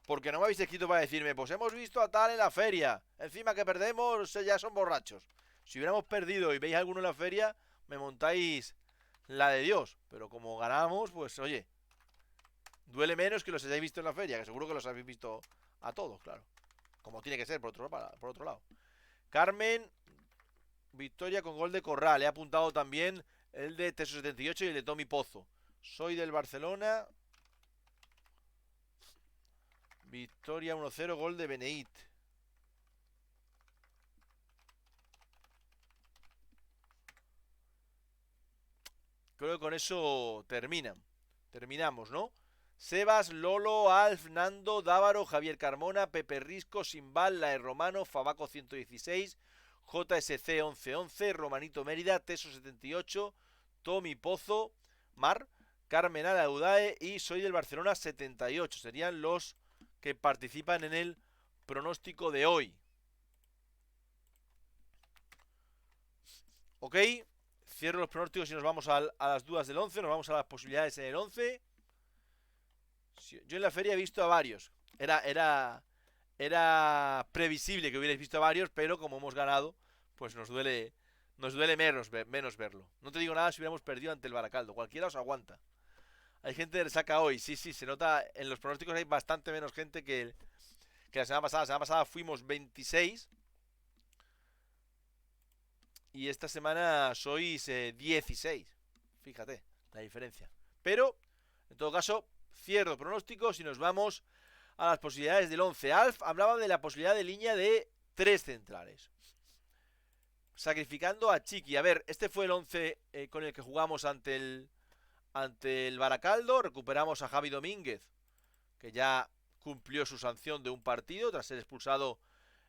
Porque no me habéis escrito para decirme, pues hemos visto a tal en la feria. Encima que perdemos, ya son borrachos. Si hubiéramos perdido y veis a alguno en la feria, me montáis la de Dios. Pero como ganamos, pues oye, duele menos que los hayáis visto en la feria, que seguro que los habéis visto a todos, claro. Como tiene que ser, por otro lado. Carmen, victoria con gol de Corral. He apuntado también el de Teso78 y el de Tommy Pozo. Soy del Barcelona. Victoria 1-0, gol de Beneit. Creo que con eso terminamos, ¿no? Sebas, Lolo, Alf, Nando, Dávaro, Javier Carmona, Pepe Risco, Simbal, Lae Romano, Fabaco 116, JSC 1111, Romanito Mérida, Teso 78, Tommy Pozo, Mar, Carmen Alaudae y Soy del Barcelona 78. Serían los que participan en el pronóstico de hoy. Ok, cierro los pronósticos y nos vamos a las dudas del 11, nos vamos a las posibilidades en el 11. Yo en la feria he visto a varios. Era previsible que hubierais visto a varios, pero como hemos ganado, pues nos duele menos verlo. No te digo nada si hubiéramos perdido ante el Baracaldo. Cualquiera os aguanta. Hay gente de resaca hoy. Sí, se nota. En los pronósticos hay bastante menos gente que la semana pasada. La semana pasada fuimos 26. Y esta semana sois 16. Fíjate la diferencia. Pero, en todo caso, cierro pronósticos y nos vamos a las posibilidades del 11. Alf hablaba de la posibilidad de línea de 3 centrales. Sacrificando a Chiqui. A ver, este fue el 11 con el que jugamos ante el Baracaldo. Recuperamos a Javi Domínguez, que ya cumplió su sanción de un partido tras ser expulsado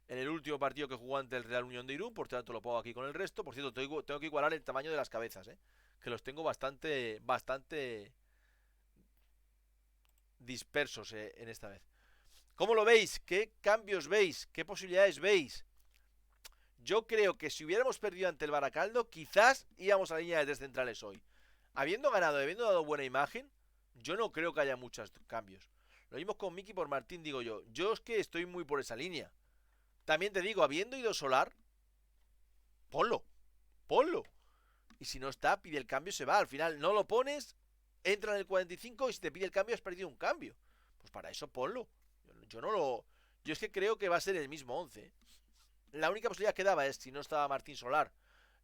en el último partido que jugó ante el Real Unión de Irún. Por tanto lo pongo aquí con el resto. Por cierto, tengo que igualar el tamaño de las cabezas, que los tengo bastante dispersos en esta vez. ¿Cómo lo veis? ¿Qué cambios veis? ¿Qué posibilidades veis? Yo creo que si hubiéramos perdido ante el Baracaldo, quizás íbamos a la línea de 3 centrales hoy. Habiendo ganado, habiendo dado buena imagen, yo no creo que haya muchos cambios. Lo mismo con Miki por Martín, digo yo. Yo es que estoy muy por esa línea. También te digo, habiendo ido Solar, ponlo. Y si no está, pide el cambio, se va. Al final no lo pones, entra en el 45 y si te pide el cambio has perdido un cambio. Pues para eso ponlo. Yo es que creo que va a ser el mismo 11. La única posibilidad que daba es, si no estaba Martín Solar,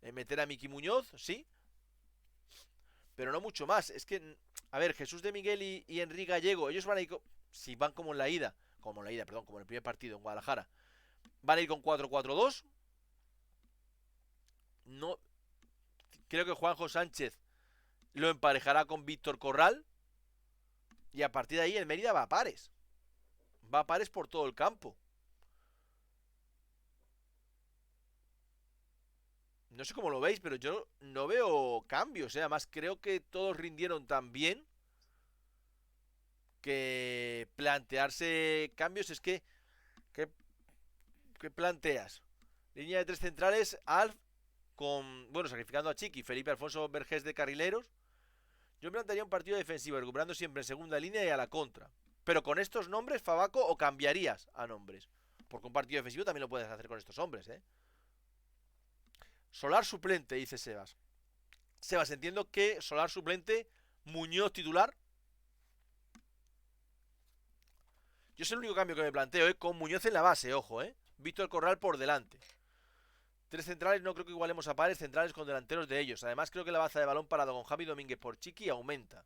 meter a Miki Muñoz, sí. Pero no mucho más. Es que, a ver, Jesús de Miguel y Enrique Gallego, ellos van a ir, si van como en como en el primer partido en Guadalajara, van a ir con 4-4-2. No, creo que Juanjo Sánchez lo emparejará con Víctor Corral. Y a partir de ahí el Mérida va a pares. Va a pares por todo el campo. No sé cómo lo veis, pero yo no veo cambios. Además, creo que todos rindieron tan bien que plantearse cambios es que... ¿Qué planteas? Línea de 3 centrales, Alf con... Bueno, sacrificando a Chiqui, Felipe Alfonso Vergés de carrileros. Yo plantearía un partido defensivo, recuperando siempre en segunda línea y a la contra. Pero con estos nombres, Fabaco, o cambiarías a nombres. Porque un partido defensivo también lo puedes hacer con estos hombres, Solar suplente, dice Sebas. Sebas, entiendo que Solar suplente, Muñoz titular. Yo es el único cambio que me planteo, con Muñoz en la base, ojo, Víctor Corral por delante. 3 centrales, no creo que igualemos a pares centrales con delanteros de ellos. Además, creo que la baza de balón parado con Javi Domínguez por Chiqui aumenta.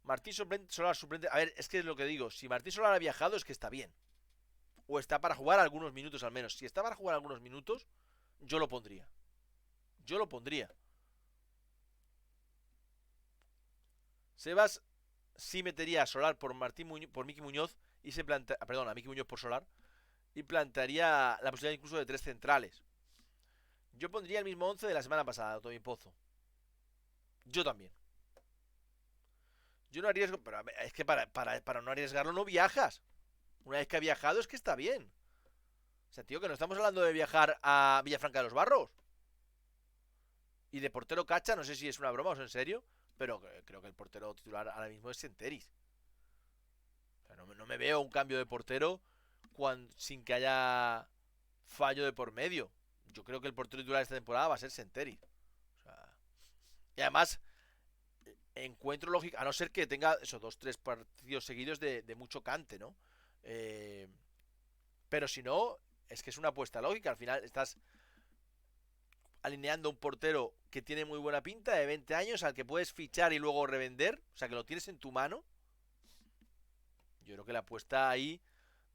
Martín Solar suplente. A ver, es que es lo que digo. Si Martín Solar ha viajado, es que está bien. O está para jugar algunos minutos al menos. Si está para jugar algunos minutos, yo lo pondría. Sebas sí metería a Solar por Miki Muñoz y se plantea, perdón, a Miki Muñoz por Solar y plantearía la posibilidad incluso de 3 centrales. Yo pondría el mismo 11 de la semana pasada, Tommy Pozo. Yo también. Yo no arriesgo, pero es que para no arriesgarlo no viajas. Una vez que ha viajado es que está bien. O sea, tío, que no estamos hablando de viajar a Villafranca de los Barros. Y de portero Cacha, no sé si es una broma o es en serio, pero creo que el portero titular ahora mismo es Senteris. O sea, no me veo un cambio de portero sin que haya fallo de por medio. Yo creo que el portero titular de esta temporada va a ser Senteris. Y además, encuentro lógica, a no ser que tenga esos 2-3 partidos seguidos de mucho cante, ¿no? Pero si no, es que es una apuesta lógica. Al final estás alineando un portero que tiene muy buena pinta, de 20 años, al que puedes fichar y luego revender. O sea, que lo tienes en tu mano. Yo creo que la apuesta ahí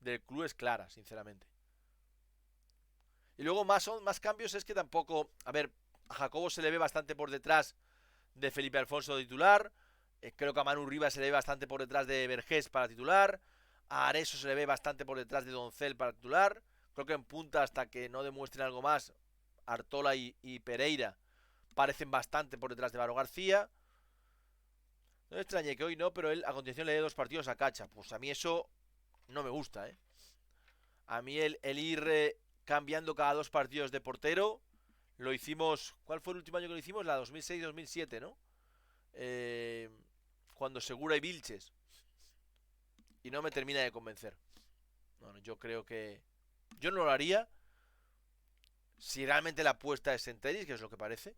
del club es clara, sinceramente. Y luego más cambios es que tampoco... A ver, a Jacobo se le ve bastante por detrás de Felipe Alfonso de titular. Creo que a Manu Rivas se le ve bastante por detrás de Vergés para titular. A Areso se le ve bastante por detrás de Doncel para titular. Creo que en punta, hasta que no demuestren algo más, Artola y Pereira parecen bastante por detrás de Varo García. No me extrañe que hoy no, pero él a continuación le dé 2 partidos a Cacha. Pues a mí eso no me gusta, ¿eh? A mí el ir cambiando cada 2 partidos de portero, lo hicimos... ¿Cuál fue el último año que lo hicimos? La 2006-2007, ¿no? Cuando Segura y Vilches. Y no me termina de convencer. Bueno, yo creo que... Yo no lo haría. Si realmente la apuesta es Senteris, que es lo que parece.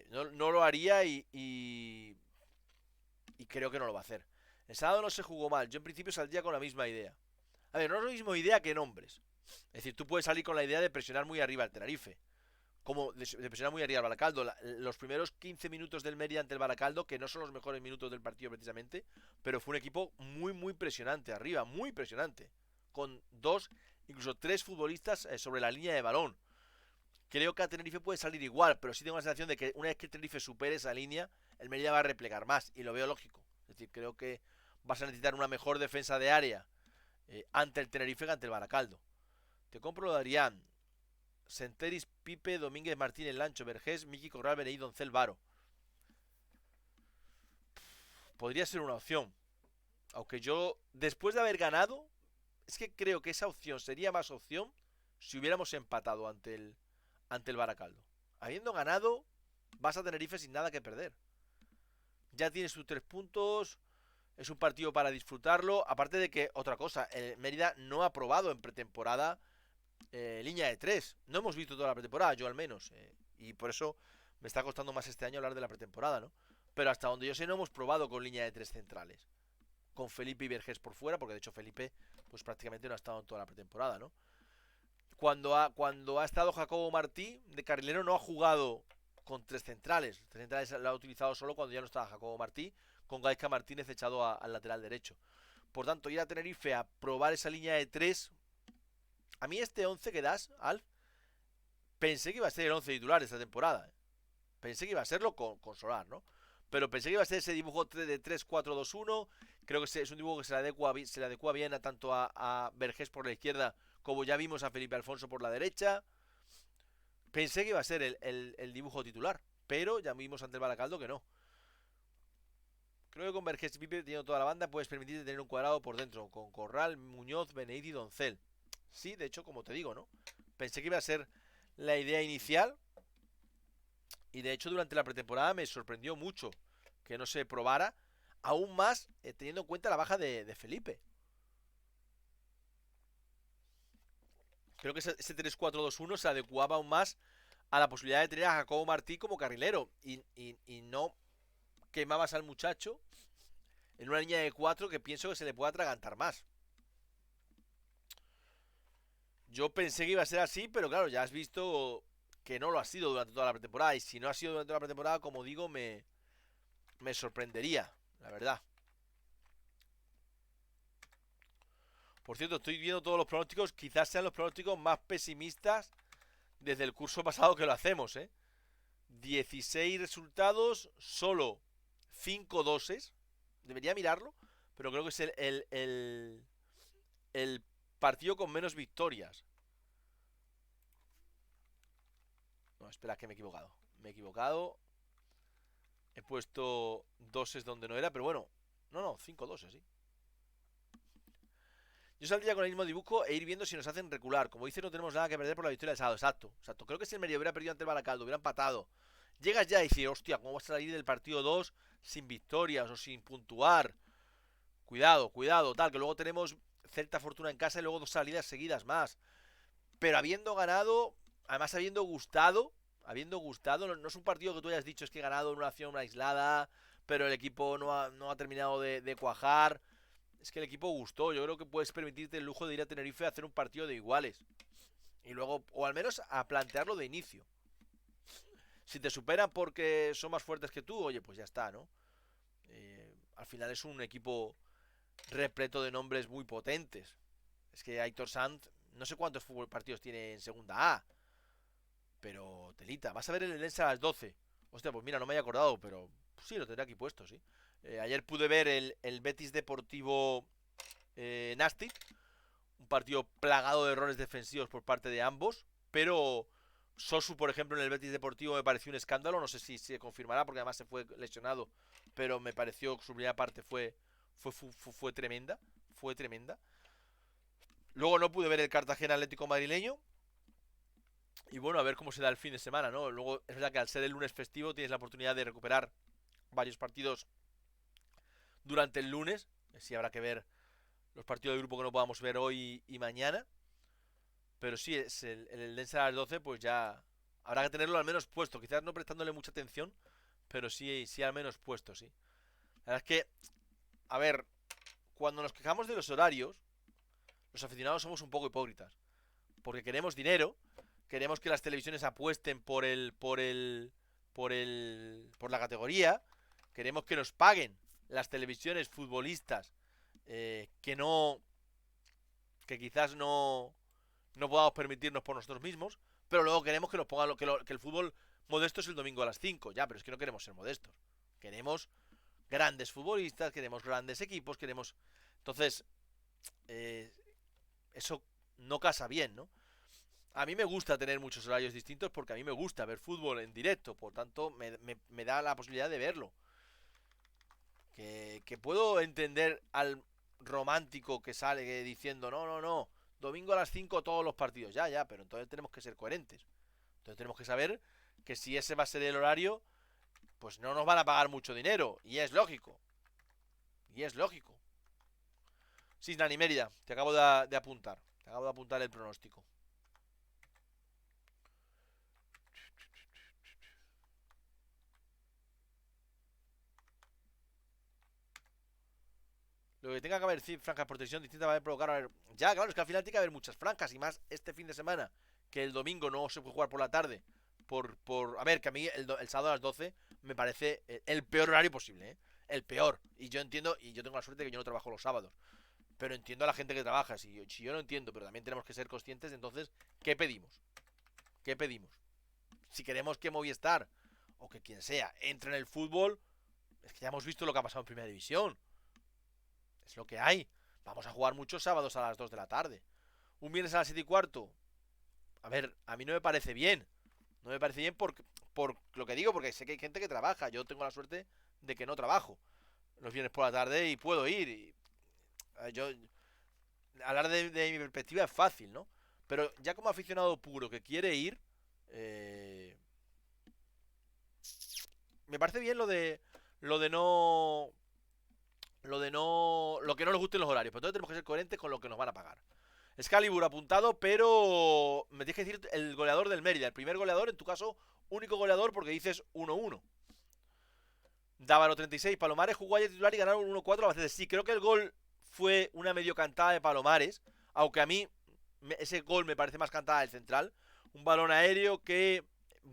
No lo haría y creo que no lo va a hacer. El sábado no se jugó mal. Yo en principio saldría con la misma idea. A ver, no es la misma idea que nombres. Es decir, tú puedes salir con la idea de presionar muy arriba al Tenerife. Como de presionar muy arriba al Baracaldo. Los primeros 15 minutos del Mérida ante el Baracaldo, que no son los mejores minutos del partido precisamente, pero fue un equipo muy, muy presionante arriba, muy presionante. Con 2, incluso 3 futbolistas sobre la línea de balón. Creo que a Tenerife puede salir igual, pero sí tengo la sensación de que una vez que el Tenerife supere esa línea, el Mérida va a replegar más, y lo veo lógico. Es decir, creo que vas a necesitar una mejor defensa de área ante el Tenerife que ante el Baracaldo. Te compro lo de Adrián. Senteris, Pipe, Domínguez, Martínez, Lancho, Vergés, Miki, Corral, Beneí, Doncel, Varo. Podría ser una opción. Aunque yo, después de haber ganado, es que creo que esa opción sería más opción si hubiéramos empatado ante el Baracaldo. Habiendo ganado, vas a Tenerife sin nada que perder. Ya tienes tus 3 puntos. Es un partido para disfrutarlo. Aparte de que, otra cosa, el Mérida no ha probado en pretemporada línea de 3. No hemos visto toda la pretemporada, yo al menos. Y por eso me está costando más este año hablar de la pretemporada, ¿no? Pero hasta donde yo sé no hemos probado con línea de 3 centrales. Con Felipe y Vergés por fuera, porque de hecho Felipe pues prácticamente no ha estado en toda la pretemporada, ¿no? Cuando ha estado Jacobo Martí de carrilero no ha jugado con 3 centrales. 3 centrales lo ha utilizado solo cuando ya no estaba Jacobo Martí, con Gaizka Martínez echado al lateral derecho. Por tanto, ir a Tenerife a probar esa línea de 3... A mí este 11 que das, Alf, pensé que iba a ser el 11 titular de esta temporada. Pensé que iba a serlo con Solar, ¿no? Pero pensé que iba a ser ese dibujo de 3-4-2-1. Creo que es un dibujo que se le adecua bien tanto a Vergés por la izquierda, como ya vimos a Felipe Alfonso por la derecha. Pensé que iba a ser el dibujo titular, pero ya vimos ante el Baracaldo que no. Creo que con Vergés y Pipe, teniendo toda la banda, puedes permitirte tener un cuadrado por dentro, con Corral, Muñoz, Beneid y Doncel. Sí, de hecho, como te digo, ¿no? Pensé que iba a ser la idea inicial. Y de hecho, durante la pretemporada me sorprendió mucho que no se probara. Aún más teniendo en cuenta la baja de Felipe. Creo que ese 3-4-2-1 se adecuaba aún más a la posibilidad de tener a Jacobo Martí como carrilero. Y no quemabas al muchacho en una línea de 4 que pienso que se le puede atragantar más. Yo pensé que iba a ser así, pero claro, ya has visto que no lo ha sido durante toda la pretemporada. Y si no ha sido durante toda la pretemporada, como digo, me sorprendería, la verdad. Por cierto, estoy viendo todos los pronósticos. Quizás sean los pronósticos más pesimistas desde el curso pasado que lo hacemos, 16 resultados, solo 5 doses. Debería mirarlo, pero creo que es el partido con menos victorias. No, espera, que me he equivocado. Me he equivocado. He puesto doses donde no era, pero bueno. No, 5 doses, sí. Yo saldría con el mismo dibujo e ir viendo si nos hacen recular. Como dices, no tenemos nada que perder por la victoria del sábado. Exacto. Creo que si el Mérida hubiera perdido ante el Baracaldo, hubiera empatado. Llegas ya y dices, hostia, ¿cómo vas a salir del partido 2 sin victorias o sin puntuar? Cuidado, tal, que luego tenemos cierta fortuna en casa y luego 2 salidas seguidas más. Pero habiendo ganado, además habiendo gustado, habiendo gustado. No es un partido que tú hayas dicho es que he ganado en una acción aislada, pero el equipo no ha terminado de cuajar. Es que el equipo gustó. Yo creo que puedes permitirte el lujo de ir a Tenerife a hacer un partido de iguales. Y luego, o al menos a plantearlo de inicio. Si te superan porque son más fuertes que tú, oye, pues ya está, ¿no? Al final es un equipo repleto de nombres muy potentes. Es que Aitor Sanz, no sé cuántos partidos tiene en segunda A, pero telita. Vas a ver el Eldense a las 12. Hostia, pues mira, no me había acordado, pero sí, lo tendré aquí puesto, sí. Ayer pude ver el Betis Deportivo Nastic, un partido plagado de errores defensivos por parte de ambos, pero Sosu, por ejemplo, en el Betis Deportivo me pareció un escándalo. No sé si se confirmará porque además se fue lesionado, pero me pareció que su primera parte fue tremenda. Fue tremenda. Luego no pude ver el Cartagena Atlético madrileño. Y bueno, a ver cómo se da el fin de semana, ¿no? Luego es verdad que al ser el lunes festivo tienes la oportunidad de recuperar varios partidos durante el lunes. Sí habrá que ver los partidos de grupo que no podamos ver hoy y mañana. Pero sí, es el Dense a las 12, pues ya habrá que tenerlo al menos puesto. Quizás no prestándole mucha atención, pero sí al menos puesto, sí. La verdad es que, a ver, cuando nos quejamos de los horarios, los aficionados somos un poco hipócritas. Porque queremos dinero, queremos que las televisiones apuesten por la categoría, queremos que nos paguen las televisiones futbolistas que quizás no podamos permitirnos por nosotros mismos, pero luego queremos que nos pongan que el fútbol modesto es el domingo a las 5. Ya, pero es que no queremos ser modestos. Queremos grandes futbolistas, queremos grandes equipos, queremos... Entonces, eso no casa bien, ¿no? A mí me gusta tener muchos horarios distintos porque a mí me gusta ver fútbol en directo, por tanto me da la posibilidad de verlo. Que puedo entender al romántico que sale diciendo no, domingo a las 5 todos los partidos, ya, pero entonces tenemos que ser coherentes. Entonces tenemos que saber que si ese va a ser el horario, pues no nos van a pagar mucho dinero, y es lógico. Sí, Nani Mérida, te acabo de apuntar. Te acabo de apuntar el pronóstico. Lo que tenga que haber franjas por televisión distintas va a provocar... A ver, ya, claro, es que al final tiene que haber muchas franjas. Y más este fin de semana, que el domingo no se puede jugar por la tarde. A ver, que a mí el sábado a las 12 me parece el peor horario posible, ¿eh? El peor. Y yo entiendo, y yo tengo la suerte de que yo no trabajo los sábados. Pero entiendo a la gente que trabaja. Si yo no entiendo, pero también tenemos que ser conscientes de entonces, ¿qué pedimos? ¿Qué pedimos? Si queremos que Movistar, o que quien sea, entre en el fútbol, es que ya hemos visto lo que ha pasado en Primera División. Es lo que hay. Vamos a jugar muchos sábados a las 2 de la tarde. Un viernes a las 7 y cuarto. A ver, a mí no me parece bien. No me parece bien por lo que digo, porque sé que hay gente que trabaja. Yo tengo la suerte de que no trabajo los viernes por la tarde y puedo ir. Yo hablar de mi perspectiva es fácil, ¿no? Pero ya como aficionado puro que quiere ir, me parece bien lo que no les gusten los horarios, pero entonces tenemos que ser coherentes con lo que nos van a pagar. Excalibur apuntado, pero me tienes que decir el goleador del Mérida. El primer goleador, en tu caso, único goleador porque dices 1-1. Dávaro 36, Palomares jugó ayer titular y ganaron 1-4 a Albacete. Sí, creo que el gol fue una medio cantada de Palomares, aunque a mí ese gol me parece más cantada del central. Un balón aéreo que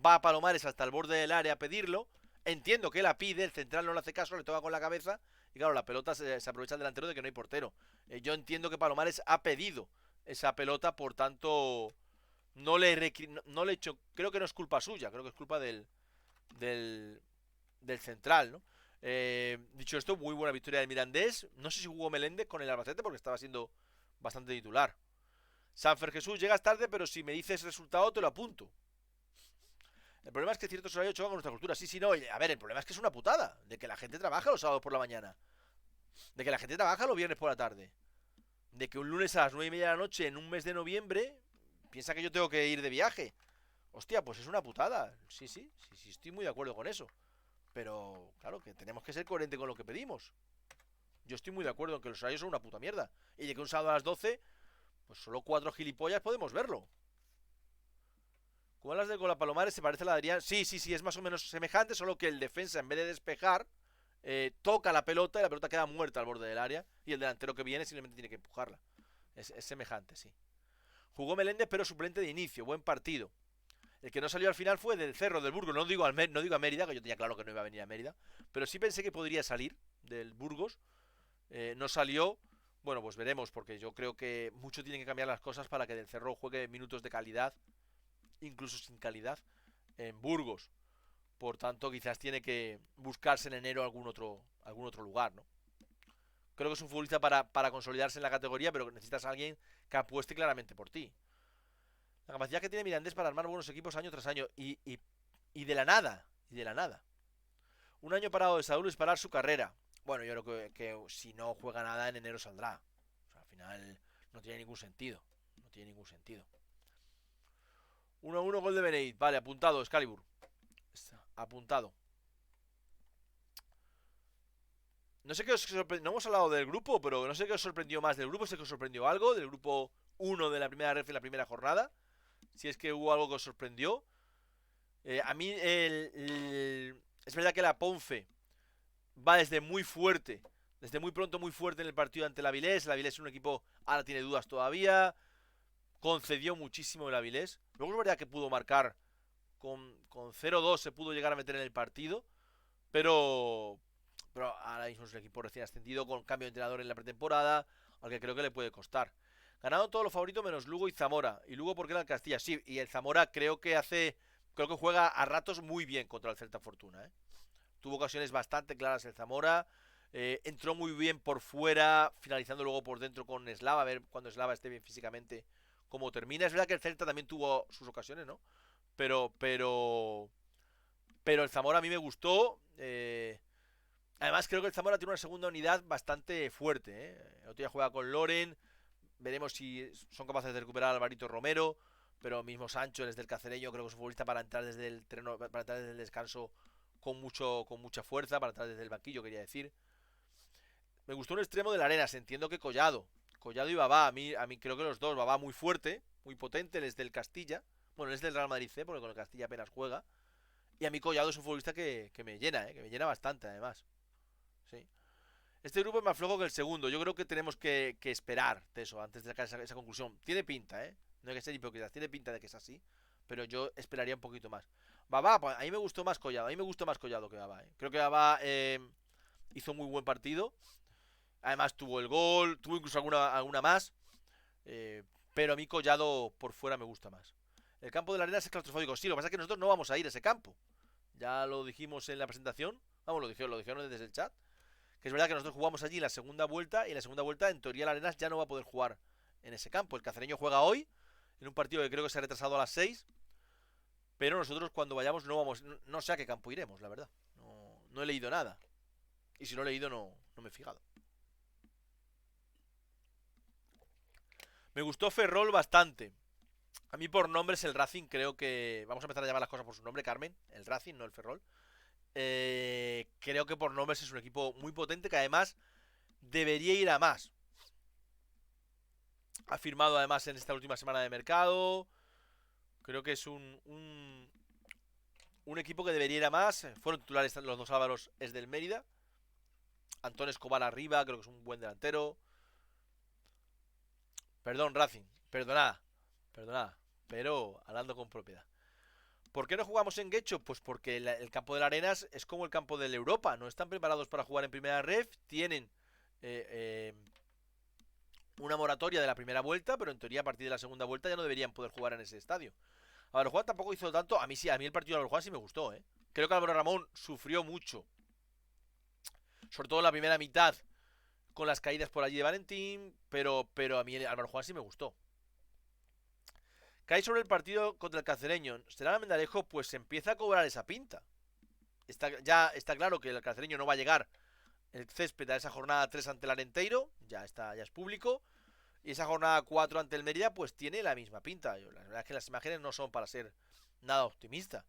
va a Palomares hasta el borde del área a pedirlo. Entiendo que la pide, el central no le hace caso, le toca con la cabeza. Y claro, la pelota se aprovecha el delantero de que no hay portero. Yo entiendo que Palomares ha pedido esa pelota, por tanto no le he hecho, creo que no es culpa suya, creo que es culpa del central, ¿no? Dicho esto, muy buena victoria del Mirandés. No sé si jugó Meléndez con el Albacete porque estaba siendo bastante titular. Sanfer Jesús, llegas tarde, pero si me dices resultado te lo apunto. El problema es que ciertos horarios chocan con nuestra cultura. Sí, no, a ver, el problema es que es una putada. De que la gente trabaja los sábados por la mañana. De que la gente trabaja los viernes por la tarde. De que un lunes a las 9:30 de la noche en un mes de noviembre piensa que yo tengo que ir de viaje. Hostia, pues es una putada. Sí, estoy muy de acuerdo con eso. Pero, claro, que tenemos que ser coherentes con lo que pedimos. Yo estoy muy de acuerdo en que los horarios son una puta mierda. Y de que un sábado a las 12, pues solo 4 gilipollas podemos verlo. Como hablas del gol a Palomares, se parece a la de Adrián. Sí, es más o menos semejante, solo que el defensa, en vez de despejar, toca la pelota y la pelota queda muerta al borde del área. Y el delantero que viene simplemente tiene que empujarla. Es semejante, sí. Jugó Meléndez, pero suplente de inicio. Buen partido. El que no salió al final fue del Cerro del Burgos. No digo a Mérida, que yo tenía claro que no iba a venir a Mérida. Pero sí pensé que podría salir del Burgos. No salió. Bueno, pues veremos, porque yo creo que mucho tienen que cambiar las cosas para que del Cerro juegue minutos de calidad, incluso sin calidad, en Burgos. Por tanto, quizás tiene que buscarse en enero algún otro lugar, ¿no? Creo que es un futbolista para consolidarse en la categoría, pero necesitas a alguien que apueste claramente por ti. La capacidad que tiene Mirandés para armar buenos equipos año tras año. Y de la nada. Y de la nada. Un año parado de Saúl es parar su carrera. Bueno, yo creo que si no juega nada en enero saldrá. O sea, al final no tiene ningún sentido. No tiene ningún sentido. 1-1 gol de Beneit. Vale, apuntado, Excalibur. Apuntado. No sé qué os sorprendió. No hemos hablado del grupo, pero no sé qué os sorprendió más del grupo. Sé que os sorprendió algo del grupo 1 de la primera ref en la primera jornada. Si es que hubo algo que os sorprendió. A mí es verdad que la Ponfe va desde muy fuerte, desde muy pronto muy fuerte en el partido ante el Avilés. El Avilés es un equipo, ahora tiene dudas todavía. Concedió muchísimo el Avilés. Luego es verdad que pudo marcar con 0-2, se pudo llegar a meter en el partido. Pero ahora mismo es un equipo recién ascendido con cambio de entrenador en la pretemporada, al que creo que le puede costar. Ganado todos los favoritos menos Lugo y Zamora. Y Lugo porque era el Castilla. Sí, y el Zamora creo que juega a ratos muy bien contra el Celta Fortuna, ¿eh? Tuvo ocasiones bastante claras el Zamora. Entró muy bien por fuera, finalizando luego por dentro con Slava. A ver cuando Slava esté bien físicamente cómo termina. Es verdad que el Celta también tuvo sus ocasiones, ¿no? Pero el Zamora a mí me gustó. Además creo que el Zamora tiene una segunda unidad bastante fuerte, ¿eh? El otro día juega con Loren. Veremos si son capaces de recuperar a Alvarito Romero. Pero mismo Sancho, desde el Cacereño, creo que es un futbolista para entrar desde el terreno, para entrar desde el descanso con mucha fuerza, para entrar desde el banquillo, quería decir. Me gustó un extremo de la Arenas. Entiendo que Collado y Babá, a mí creo que los dos. Babá muy fuerte, muy potente, él es del Castilla. Bueno, él es del Real Madrid C, porque con el Castilla apenas juega. Y a mí Collado es un futbolista que me llena, que me llena bastante, además. Sí. Este grupo es más flojo que el segundo. Yo creo que tenemos que esperar de eso, antes de sacar esa conclusión. Tiene pinta, ¿eh? No hay que ser hipócritas, tiene pinta de que es así. Pero yo esperaría un poquito más. Babá, pues, a mí me gustó más Collado. A mí me gustó más Collado que Babá, ¿eh? Creo que Babá hizo un muy buen partido. Además tuvo el gol, tuvo incluso alguna más. Pero a mí Collado por fuera me gusta más. El campo de la arena es claustrofóbico. Sí, lo que pasa es que nosotros no vamos a ir a ese campo. Ya lo dijimos en la presentación. Vamos, lo dijeron desde el chat. Que es verdad que nosotros jugamos allí la segunda vuelta. Y en la segunda vuelta, en teoría, la Arenas ya no va a poder jugar en ese campo. El Cacereño juega hoy, en un partido que creo que se ha retrasado a las 6. Pero nosotros cuando vayamos no vamos. No sé a qué campo iremos, la verdad. No he leído nada. Y si no he leído, no me he fijado. Me gustó Ferrol bastante. A mí por nombres el Racing creo que... Vamos a empezar a llamar las cosas por su nombre, Carmen. El Racing, no el Ferrol. Creo que por nombres es un equipo muy potente que además debería ir a más. Ha firmado además en esta última semana de mercado. Creo que es un equipo que debería ir a más. Fueron titulares los dos Álvaros, es del Mérida. Antón Escobar arriba, creo que es un buen delantero. Perdón, Racing, perdonad, pero hablando con propiedad. ¿Por qué no jugamos en Guecho? Pues porque el campo de la Arenas es como el campo del Europa. No están preparados para jugar en primera ref. Tienen una moratoria de la primera vuelta, pero en teoría a partir de la segunda vuelta ya no deberían poder jugar en ese estadio. Álvaro Juan tampoco hizo tanto. A mí sí, a mí el partido de Álvaro Juan sí me gustó, ¿eh? Creo que Álvaro Ramón sufrió mucho. Sobre todo en la primera mitad, con las caídas por allí de Valentín. Pero a mí Álvaro Juan sí me gustó. Cae sobre el partido contra el Cacereño. Será Mendalejo, pues se empieza a cobrar esa pinta. Ya está claro que el Cacereño no va a llegar el césped a esa jornada 3 ante el Arenteiro. Ya es público. Y esa jornada 4 ante el Mérida, pues tiene la misma pinta. La verdad es que las imágenes no son para ser nada optimista.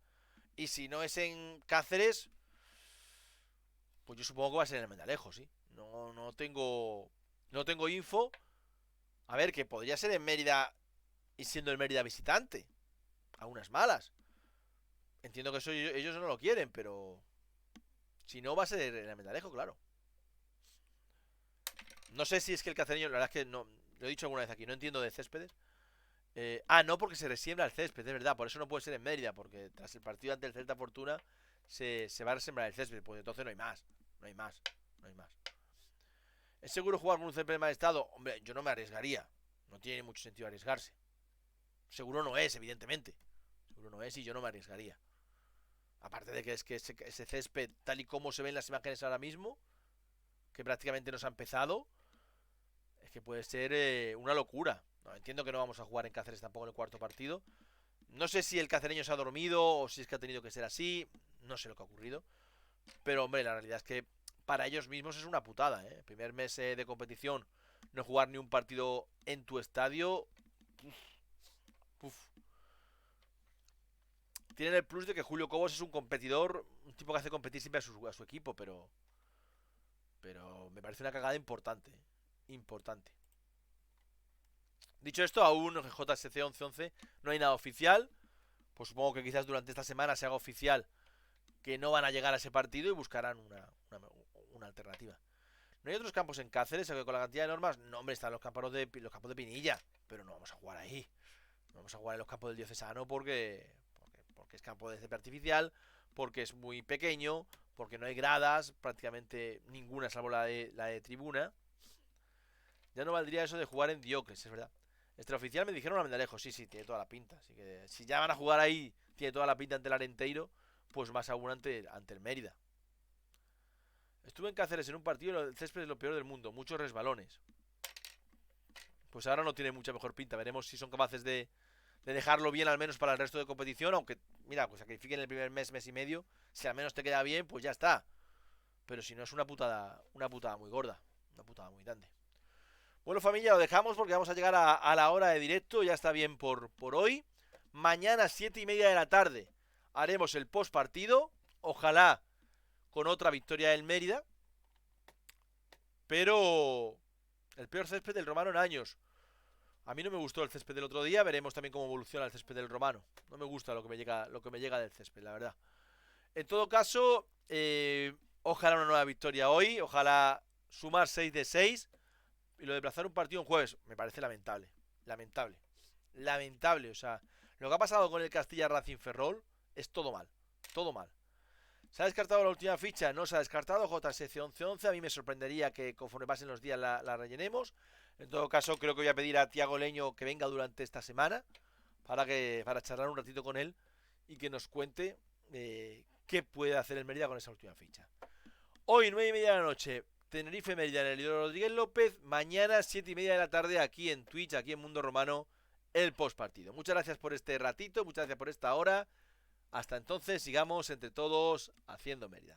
Y si no es en Cáceres, pues yo supongo que va a ser en el Mendalejo, sí. No tengo info. A ver, que podría ser en Mérida y siendo el Mérida visitante. a unas malas. Entiendo que eso ellos no lo quieren, pero si no va a ser en Almendarejo, claro. No sé si es que el cacereño, la verdad es que no, lo he dicho alguna vez aquí, no entiendo de céspedes. No, porque se resiembra el césped, es verdad, por eso no puede ser en Mérida, porque tras el partido ante el Celta Fortuna se va a resembrar el césped, pues entonces no hay más, no hay más, no hay más. ¿Es seguro jugar con un césped en mal estado? Hombre, yo no me arriesgaría, no tiene mucho sentido arriesgarse. Seguro no es, evidentemente, seguro no es y yo no me arriesgaría. Aparte de que es que ese césped, tal y como se ven las imágenes ahora mismo, que prácticamente nos ha empezado, es que puede ser una locura. No, entiendo que no vamos a jugar en Cáceres tampoco en el cuarto partido. No sé si el cacereño se ha dormido o si es que ha tenido que ser así. No sé lo que ha ocurrido. Pero, hombre, la realidad es que para ellos mismos es una putada, ¿eh? El primer mes de competición, no jugar ni un partido en tu estadio. Uf. Tienen el plus de que Julio Cobos es un competidor, un tipo que hace competir siempre a su equipo, pero me parece una cagada importante. Importante. Dicho esto, aún en JSC 11-11 no hay nada oficial. Pues supongo que quizás durante esta semana se haga oficial que no van a llegar a ese partido y buscarán una alternativa. ¿No hay otros campos en Cáceres? ¿Que con la cantidad de normas? No, hombre, están los campos de Pinilla, pero no vamos a jugar ahí. No vamos a jugar en los campos del Diocesano porque es campo de césped artificial, porque es muy pequeño, porque no hay gradas, prácticamente ninguna salvo la de tribuna. Ya no valdría eso de jugar en Diocles, es verdad. Extraoficial me dijeron Almendarejo, sí, tiene toda la pinta. Así que si ya van a jugar ahí, tiene toda la pinta ante el Arenteiro, pues más aún ante el Mérida. Estuve en Cáceres en un partido, el césped es lo peor del mundo, muchos resbalones. Pues ahora no tiene mucha mejor pinta, veremos si son capaces de dejarlo bien al menos para el resto de competición, aunque, mira, pues sacrifiquen el primer mes y medio, si al menos te queda bien, pues ya está. Pero si no es una putada muy gorda, una putada muy grande. Bueno, familia, lo dejamos porque vamos a llegar a la hora de directo. Ya está bien por hoy. Mañana 7:30 de la tarde haremos el post partido. Ojalá con otra victoria del Mérida. Pero el peor césped del Romano en años. A mí no me gustó el césped del otro día. Veremos también cómo evoluciona el césped del Romano. No me gusta lo que me llega del césped, la verdad. En todo caso, ojalá una nueva victoria hoy. Ojalá sumar 6 de 6. Y lo de aplazar un partido en jueves me parece lamentable. Lamentable. O sea, lo que ha pasado con el Castilla Racing Ferrol es todo mal. Todo mal. ¿Se ha descartado la última ficha? No se ha descartado. JSC 11-11. A mí me sorprendería que conforme pasen los días la rellenemos. En todo caso, creo que voy a pedir a Tiago Leño que venga durante esta semana para charlar un ratito con él y que nos cuente qué puede hacer el Mérida con esa última ficha. Hoy, 9:30 de la noche, Tenerife Mérida en el Hidro Rodríguez López. Mañana 7:30 de la tarde aquí en Twitch, aquí en Mundo Romano, el postpartido. Muchas gracias por este ratito, muchas gracias por esta hora. Hasta entonces, sigamos entre todos haciendo Mérida.